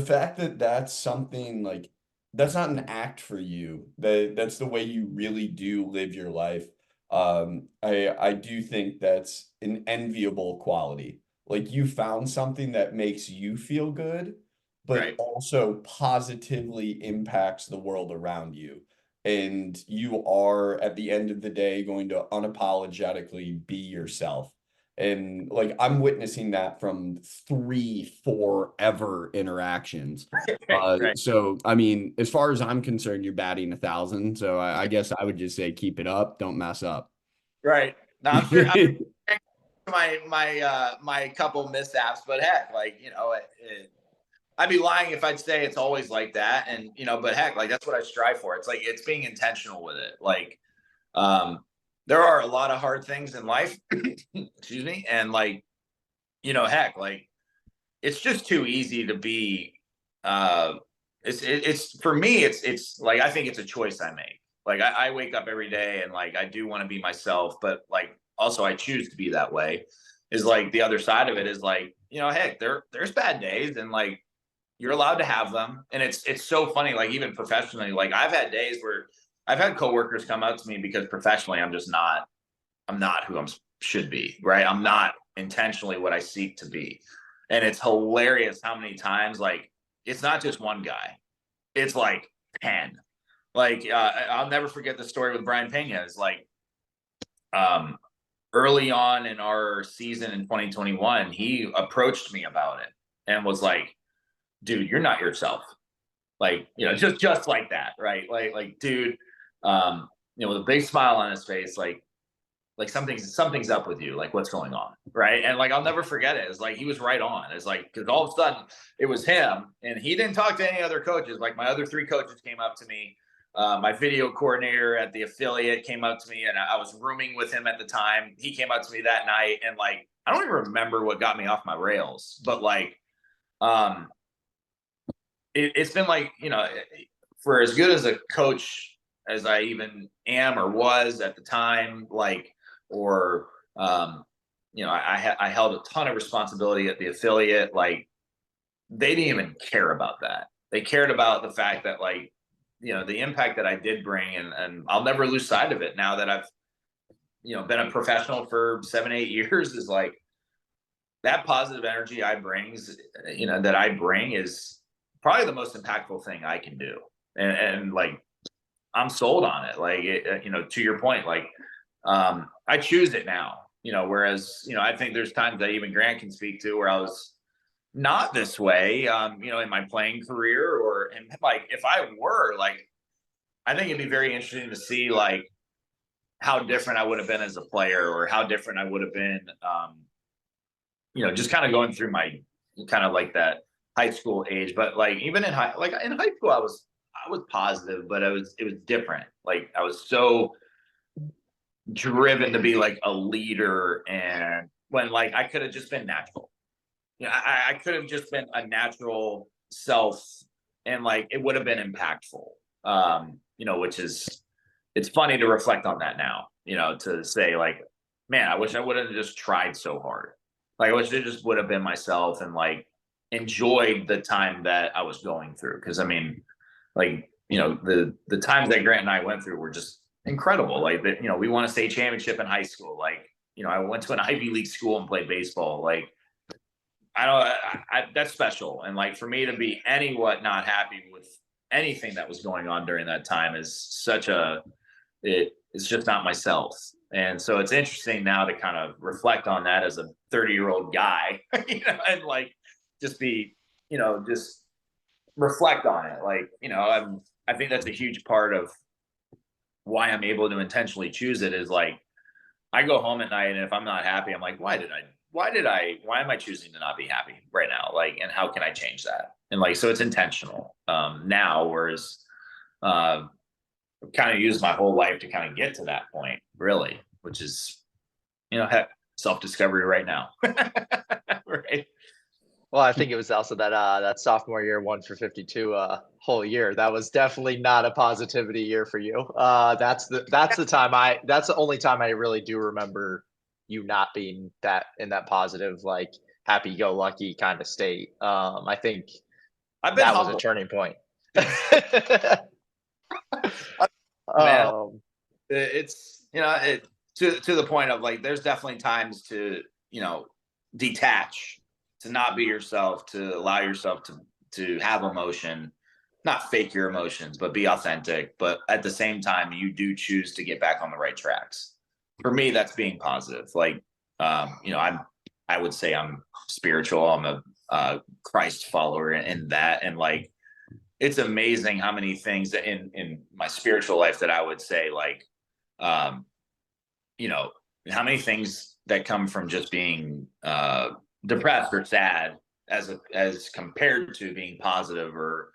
fact that that's something like that's not an act for you, that's the way you really do live your life. I do think that's an enviable quality. Like you found something that makes you feel good, but Right. also positively impacts the world around you. And you are, at the end of the day, going to unapologetically be yourself. And like I'm witnessing that from 3 4 ever interactions. Right. So I mean, as far as I'm concerned, you're batting 1,000. So I guess I would just say keep it up, don't mess up. Right. Now I'm sure my couple mishaps, but heck, like, I'd be lying if I'd say it's always like that. And, but heck, like that's what I strive for. It's like, it's being intentional with it. Like, there are a lot of hard things in life, excuse me. And like, heck, like it's just too easy to be, it's for me, it's like, I think it's a choice I make. Like I wake up every day and like, I do want to be myself, but like, also I choose to be that way. Is like the other side of it is like, heck, there's bad days and like, you're allowed to have them. And it's so funny, like even professionally, like I've had days where I've had coworkers come up to me because professionally I'm not who should be, right? I'm not intentionally what I seek to be. And it's hilarious how many times, like, it's not just one guy, it's like 10. Like, I'll never forget the story with Brian Pena. Is like, early on in our season in 2021, he approached me about it and was like, dude, you're not yourself. Like, just like that, right? Like, dude, with a big smile on his face, like something's up with you. Like, what's going on, right? And like, I'll never forget it. It's like he was right on. It's like, because all of a sudden it was him, and he didn't talk to any other coaches. Like my other 3 coaches came up to me. My video coordinator at the affiliate came up to me, and I was rooming with him at the time. He came up to me that night, and like, I don't even remember what got me off my rails, but like, it's been like, for as good as a coach as I even am or was at the time, like, or, I held a ton of responsibility at the affiliate. Like, they didn't even care about that. They cared about the fact that, like, the impact that I did bring, and I'll never lose sight of it now that I've, been a professional for 7 8 years, is like that positive energy that I bring is probably the most impactful thing I can do. And like, I'm sold on it. Like, to your point, like, I choose it now, whereas, I think there's times that even Grant can speak to where I was not this way, in my playing career, and like, if I were, like, I think it'd be very interesting to see like how different I would have been as a player, or how different I would have been, just kind of going through my kind of like that high school age. But like, even in high school, I was positive, but it was different. Like, I was so driven to be like a leader, and when like I could have just been natural. I could have just been a natural self, and like it would have been impactful. Which is, it's funny to reflect on that now, to say like, man, I wish I would have just tried so hard. Like, I wish I just would have been myself and like enjoyed the time that I was going through. Cause I mean, like, the times that Grant and I went through were just incredible. Like, we won a state championship in high school. Like, I went to an Ivy League school and played baseball. Like, I don't, that's special. And like for me to be not happy with anything that was going on during that time is such it's just not myself. And so it's interesting now to kind of reflect on that as a 30-year-old guy, and like just be, just reflect on it. Like, I think that's a huge part of why I'm able to intentionally choose it is like, I go home at night and if I'm not happy, I'm like, why am I choosing to not be happy right now? Like, and how can I change that? And like, so it's intentional now, whereas I've kind of used my whole life to kind of get to that point, really, which is, heck, self-discovery right now. Right. Well, I think it was also that sophomore year 1 for 52 whole year. That was definitely not a positivity year for you. That's the only time I really do remember you not being in that positive, like happy-go-lucky kind of state. I think I've been that was a humble, turning point. man. It's to the point of like, there's definitely times to detach, to not be yourself, to allow yourself to have emotion, not fake your emotions, but be authentic. But at the same time, you do choose to get back on the right tracks. For me, that's being positive. Like, I would say I'm spiritual. I'm a Christ follower in that, and like, it's amazing how many things that in my spiritual life that I would say like, how many things that come from just being depressed or sad as compared to being positive or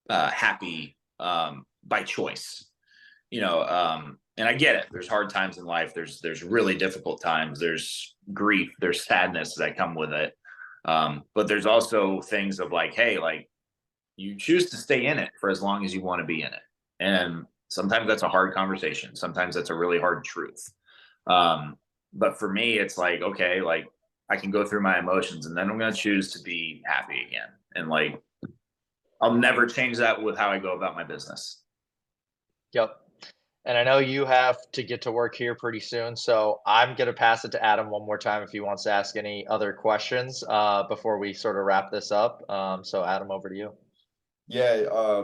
happy by choice. And I get it. There's hard times in life. There's really difficult times. There's grief. There's sadness that come with it. But there's also things of like, hey, like you choose to stay in it for as long as you want to be in it. And sometimes that's a hard conversation. Sometimes that's a really hard truth. But for me, it's like, okay, like I can go through my emotions and then I'm going to choose to be happy again. And like, I'll never change that with how I go about my business. Yep. And I know you have to get to work here pretty soon, so I'm going to pass it to Adam one more time if he wants to ask any other questions before we sort of wrap this up. So Adam, over to you. Yeah,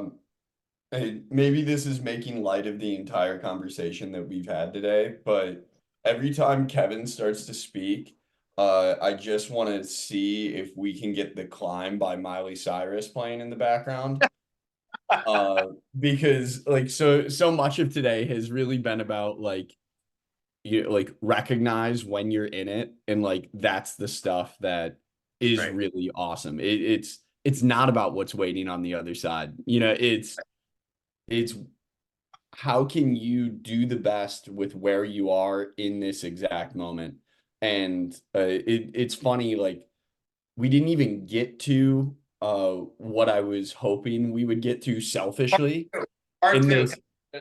maybe this is making light of the entire conversation that we've had today, but every time Kevin starts to speak, I just want to see if we can get The Climb by Miley Cyrus playing in the background. Because like so much of today has really been about like you like recognize when you're in it, and like that's the stuff that is Right. really awesome. It's not about what's waiting on the other side. It's how can you do the best with where you are in this exact moment. And it's funny, like we didn't even get to what I was hoping we would get to selfishly Part in two. this.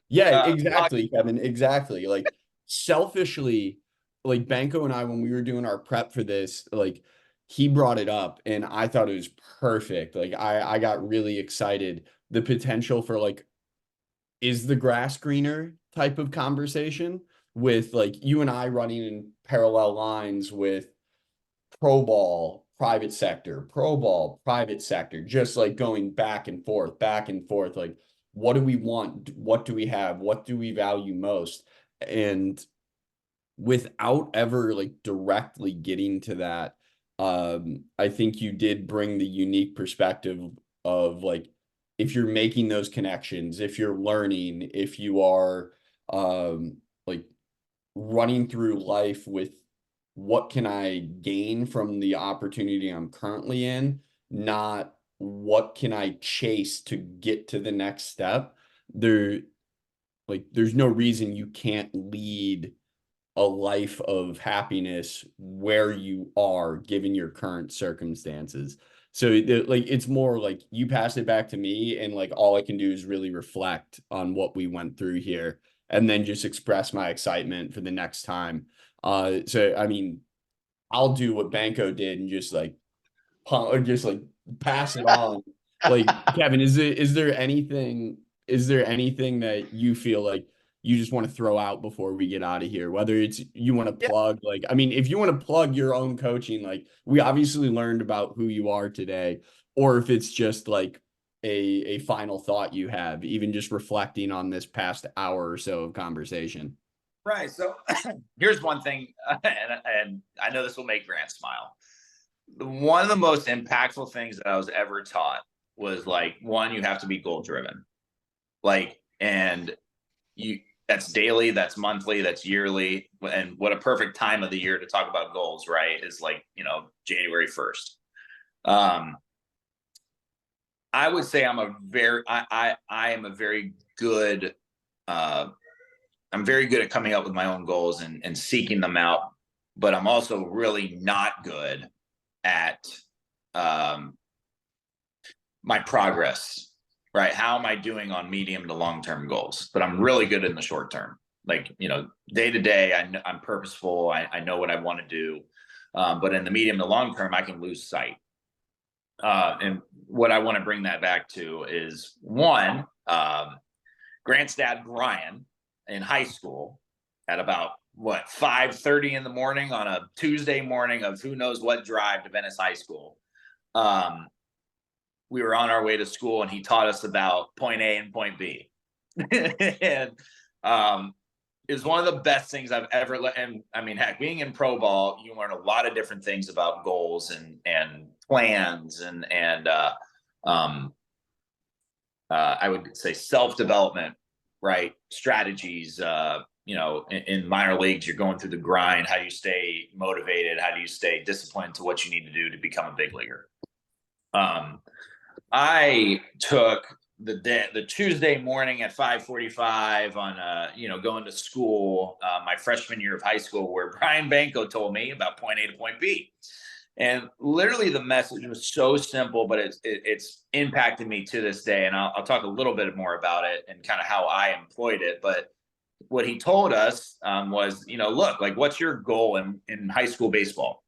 Yeah, exactly, Kevin. Exactly. Like selfishly, like Banko and I, when we were doing our prep for this, like he brought it up and I thought it was perfect. Like I got really excited. The potential for like, is the grass greener type of conversation with like you and I running in parallel lines with pro ball, private sector, just like going back and forth. Like, what do we want? What do we have? What do we value most? And without ever like directly getting to that, I think you did bring the unique perspective of like, if you're making those connections, if you're learning, if you are like running through life with what can I gain from the opportunity I'm currently in, not what can I chase to get to the next step. There's no reason you can't lead a life of happiness where you are given your current circumstances. So like it's more like you pass it back to me and like all I can do is really reflect on what we went through here and then just express my excitement for the next time. So I mean, I'll do what Banko did and just like or just like pass it on. Like Kevin, is there anything that you feel like you just want to throw out before we get out of here? Whether it's you want to Yeah. plug, like, I mean, if you want to plug your own coaching, like we obviously learned about who you are today, or if it's just like a final thought you have, even just reflecting on this past hour or so of conversation. Right. So here's one thing, and I know this will make Grant smile. One of the most impactful things that I was ever taught was like, one, you have to be goal driven. Like, and that's daily, that's monthly, that's yearly. And what a perfect time of the year to talk about goals, right? Is like, January 1st. I would say I am a very good, I'm very good at coming up with my own goals and seeking them out, but I'm also really not good at my progress, right? How am I doing on medium to long-term goals? But I'm really good in the short term. Like, day to day, I'm purposeful. I know what I want to do. But in the medium to long term, I can lose sight. And what I want to bring that back to is one, Grant's dad, Brian, in high school at about 5:30 in the morning on a Tuesday morning of who knows what drive to Venice High School. We were on our way to school and he taught us about point A and point B. And it was one of the best things I've ever learned. And I mean, heck, being in pro ball, you learn a lot of different things about goals and plans and I would say self-development, right? Strategies. In minor leagues, you're going through the grind. How do you stay motivated? How do you stay disciplined to what you need to do to become a big leaguer? I took the Tuesday morning at 5:45 on going to school my freshman year of high school, where Brian Banko told me about point A to point B. And literally the message was so simple, but it's impacted me to this day. And I'll talk a little bit more about it and kind of how I employed it. But what he told us was, look, like, what's your goal in high school baseball?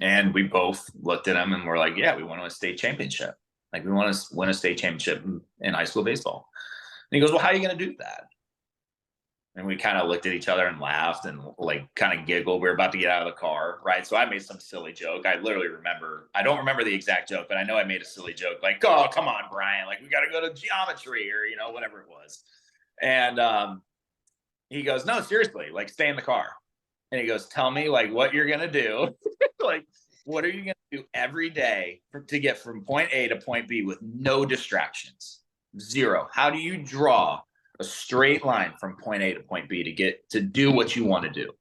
And we both looked at him and we're like, yeah, we want to win a state championship. Like, we want to win a state championship in high school baseball. And he goes, well, how are you going to do that? And we kind of looked at each other and laughed and like kind of giggled. We were about to get out of the car, right? So I made some silly joke. I literally I don't remember the exact joke, but I know I made a silly joke. Like, oh, come on, Brian. Like, we got to go to geometry or, whatever it was. And he goes, no, seriously, like, stay in the car. And he goes, tell me like what you're going to do. Like, what are you going to do every day to get from point A to point B with no distractions? Zero. How do you draw a straight line from point A to point B to get to do what you want to do?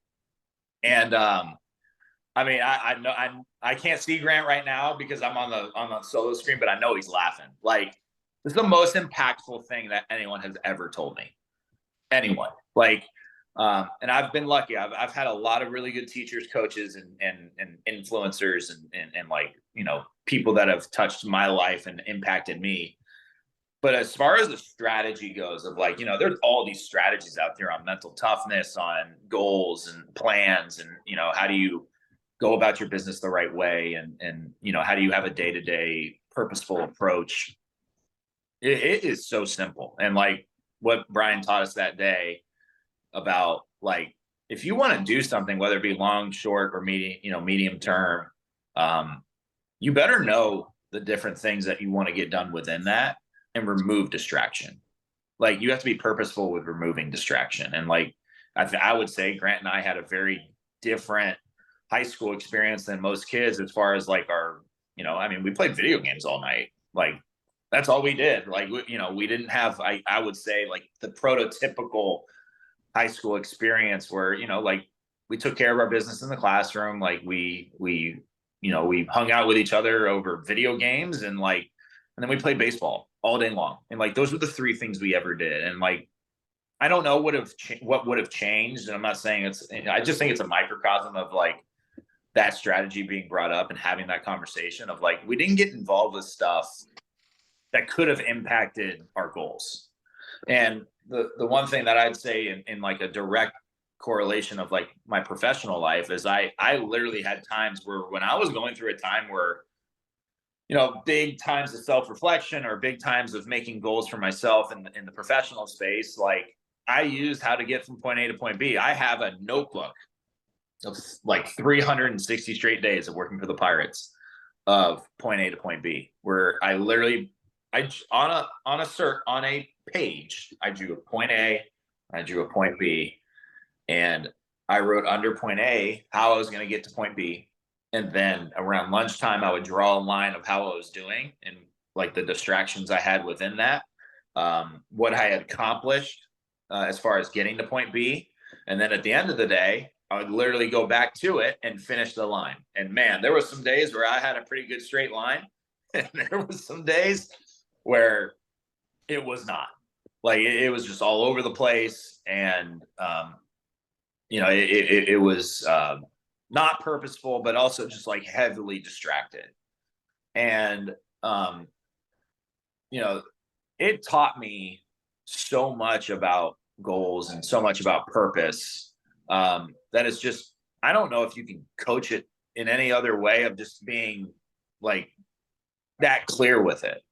And I mean, I know I can't see Grant right now because I'm on the solo screen, but I know he's laughing. Like, this is the most impactful thing that anyone has ever told me. Anyone. Like, and I've been lucky. I've had a lot of really good teachers, coaches, and influencers, and like, people that have touched my life and impacted me. But as far as the strategy goes, of like, there's all these strategies out there on mental toughness, on goals and plans, and how do you go about your business the right way, and how do you have a day-to-day purposeful approach? It is so simple. And like what Brian taught us that day about, like, if you want to do something, whether it be long, short, or medium term, you better know the different things that you want to get done within that and remove distraction. Like, you have to be purposeful with removing distraction. And like, I would say Grant and I had a very different high school experience than most kids, as far as like our, I mean, we played video games all night. Like, that's all we did. Like, we didn't have, I would say, like, the prototypical high school experience where, like, we took care of our business in the classroom. Like, we hung out with each other over video games, and then we played baseball all day long. And like, those were the three things we ever did. And like, I don't know what would have changed. And I'm not saying I just think it's a microcosm of like that strategy being brought up and having that conversation of like, we didn't get involved with stuff that could have impacted our goals. And the one thing that I'd say in like a direct correlation of like my professional life is I literally had times where, when I was going through a time where, big times of self-reflection or big times of making goals for myself in the professional space, like, I used how to get from point A to point B. I have a notebook of like 360 straight days of working for the Pirates of point A to point B, where I literally, on a page, I drew a point A, I drew a point B, and I wrote under point A how I was going to get to point B. And then around lunchtime, I would draw a line of how I was doing and like the distractions I had within that, what I had accomplished as far as getting to point B. And then at the end of the day, I would literally go back to it and finish the line. And man, there was some days where I had a pretty good straight line. And there was some days where it was not. Like it was just all over the place. And, it was not purposeful, but also just like heavily distracted. And, it taught me so much about goals and so much about purpose that is just, I don't know if you can coach it in any other way of just being like that clear with it.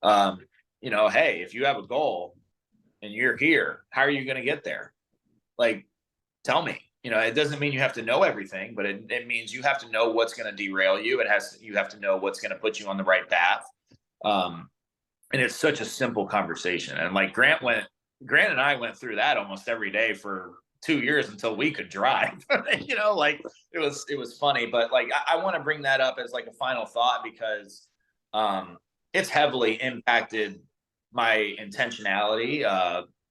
Hey, if you have a goal and you're here, how are you going to get there? Like, tell me. It doesn't mean you have to know everything, but it means you have to know what's going to derail you. You have to know what's going to put you on the right path. And it's such a simple conversation. And like Grant and I went through that almost every day for 2 years until we could drive. Like it was funny, but like I want to bring that up as like a final thought because it's heavily impacted my intentionality,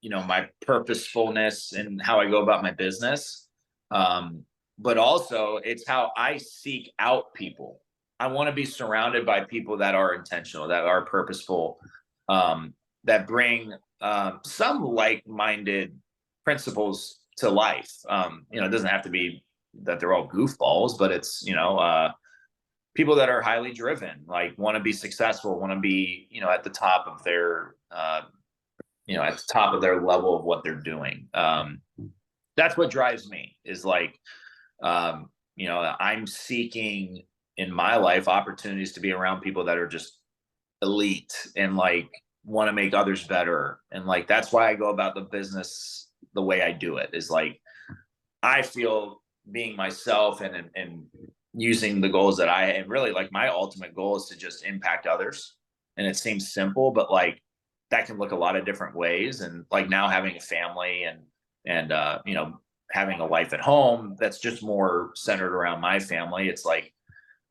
my purposefulness and how I go about my business. But also it's how I seek out people. I want to be surrounded by people that are intentional, that are purposeful, that bring some like-minded principles to life. It doesn't have to be that they're all goofballs, but it's, people that are highly driven, like want to be successful, want to be, at the top of their, at the top of their level of what they're doing. That's what drives me is like, I'm seeking in my life opportunities to be around people that are just elite and like want to make others better. And like, that's why I go about the business the way I do it is like, I feel being myself and using the goals that and really like my ultimate goal is to just impact others. And it seems simple, but like that can look a lot of different ways. And like now having a family and having a life at home, that's just more centered around my family. It's like,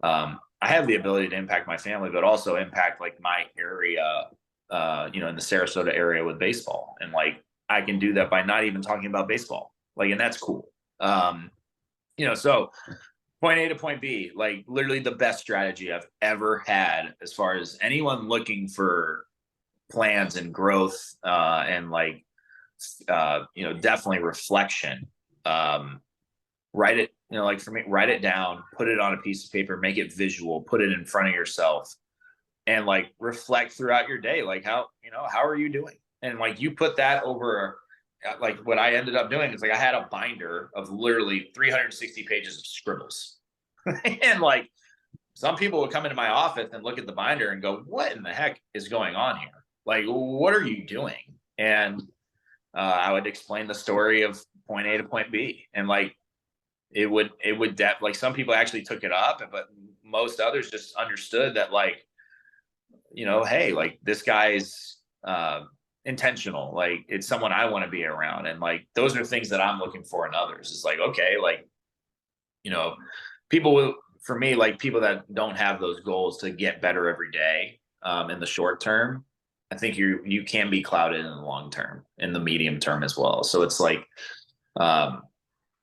I have the ability to impact my family, but also impact like my area, in the Sarasota area with baseball. And like, I can do that by not even talking about baseball. Like, and that's cool. So point A to point B, like literally the best strategy I've ever had as far as anyone looking for plans and growth, and like, definitely reflection. Write it, like for me, write it down, put it on a piece of paper, make it visual, put it in front of yourself and like reflect throughout your day. Like how are you doing? And like, you put that over, like what I ended up doing is like, I had a binder of literally 360 pages of scribbles. And like, some people would come into my office and look at the binder and go, what in the heck is going on here? Like, what are you doing? And I would explain the story of point A to point B. And like, it would like some people actually took it up, but most others just understood that like, hey, like this guy's intentional. Like it's someone I want to be around. And like, those are things that I'm looking for in others. It's like, okay, like, people will, for me, like people that don't have those goals to get better every day in the short term, I think you can be clouded in the long term, in the medium term as well. So it's like,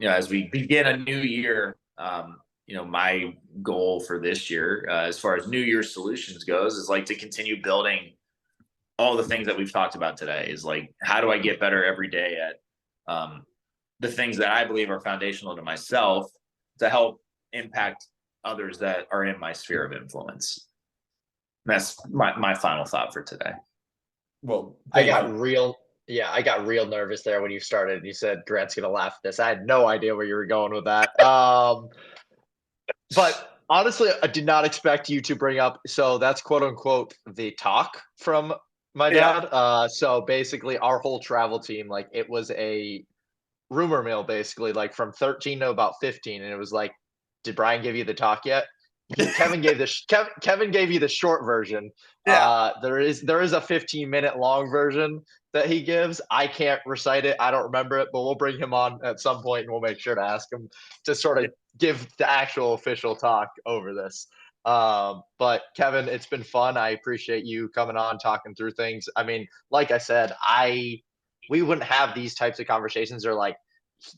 as we begin a new year, my goal for this year, as far as New Year's solutions goes, is like to continue building all the things that we've talked about today. Is like, how do I get better every day at the things that I believe are foundational to myself to help impact others that are in my sphere of influence. And that's my final thought for today. Well, I got real nervous there when you started. You said Grant's gonna laugh at this. I had no idea where you were going with that. But honestly, I did not expect you to bring up. So that's quote unquote the talk from My Yeah. dad, so basically our whole travel team, like it was a rumor mill basically, like from 13 to about 15, and it was like, did Brian give you the talk yet? Kevin gave Kevin gave you the short version. Yeah. There is a 15-minute long version that he gives. I can't recite it. I don't remember it, but we'll bring him on at some point and we'll make sure to ask him to sort of give the actual official talk over this. But Kevin, it's been fun. I appreciate you coming on, talking through things. I mean, like I said, we wouldn't have these types of conversations or like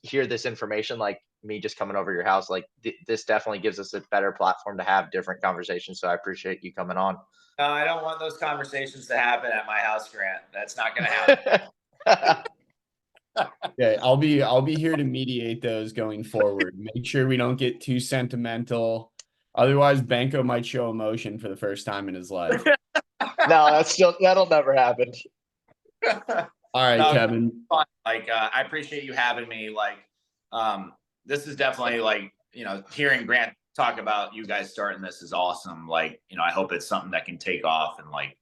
hear this information like me just coming over your house. Like this definitely gives us a better platform to have different conversations. So I appreciate you coming on. No, I don't want those conversations to happen at my house, Grant. That's not going to happen. Yeah, I'll be here to mediate those going forward. Make sure we don't get too sentimental. Otherwise, Banko might show emotion for the first time in his life. No, that'll never happen. All right, No, Kevin. fun. Like, I appreciate you having me. Like, this is definitely like, hearing Grant talk about you guys starting this is awesome. Like, I hope it's something that can take off and like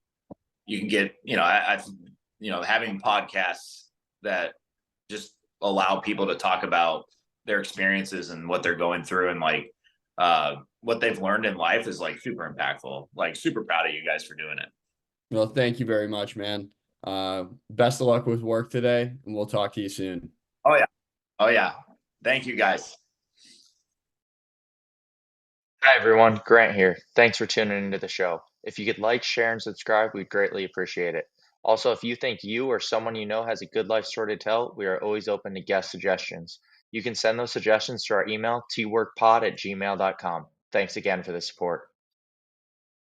you can get, I've having podcasts that just allow people to talk about their experiences and what they're going through and like what they've learned in life is like super impactful. Like super proud of you guys for doing it. Well, thank you very much, man. Best of luck with work today, and we'll talk to you soon. Oh yeah. Oh yeah. Thank you guys. Hi everyone, Grant here. Thanks for tuning into the show. If you could like, share, and subscribe, we'd greatly appreciate it. Also, if you think you or someone you know has a good life story to tell, we are always open to guest suggestions. You can send those suggestions to our email, tworkpod@gmail.com. Thanks again for the support.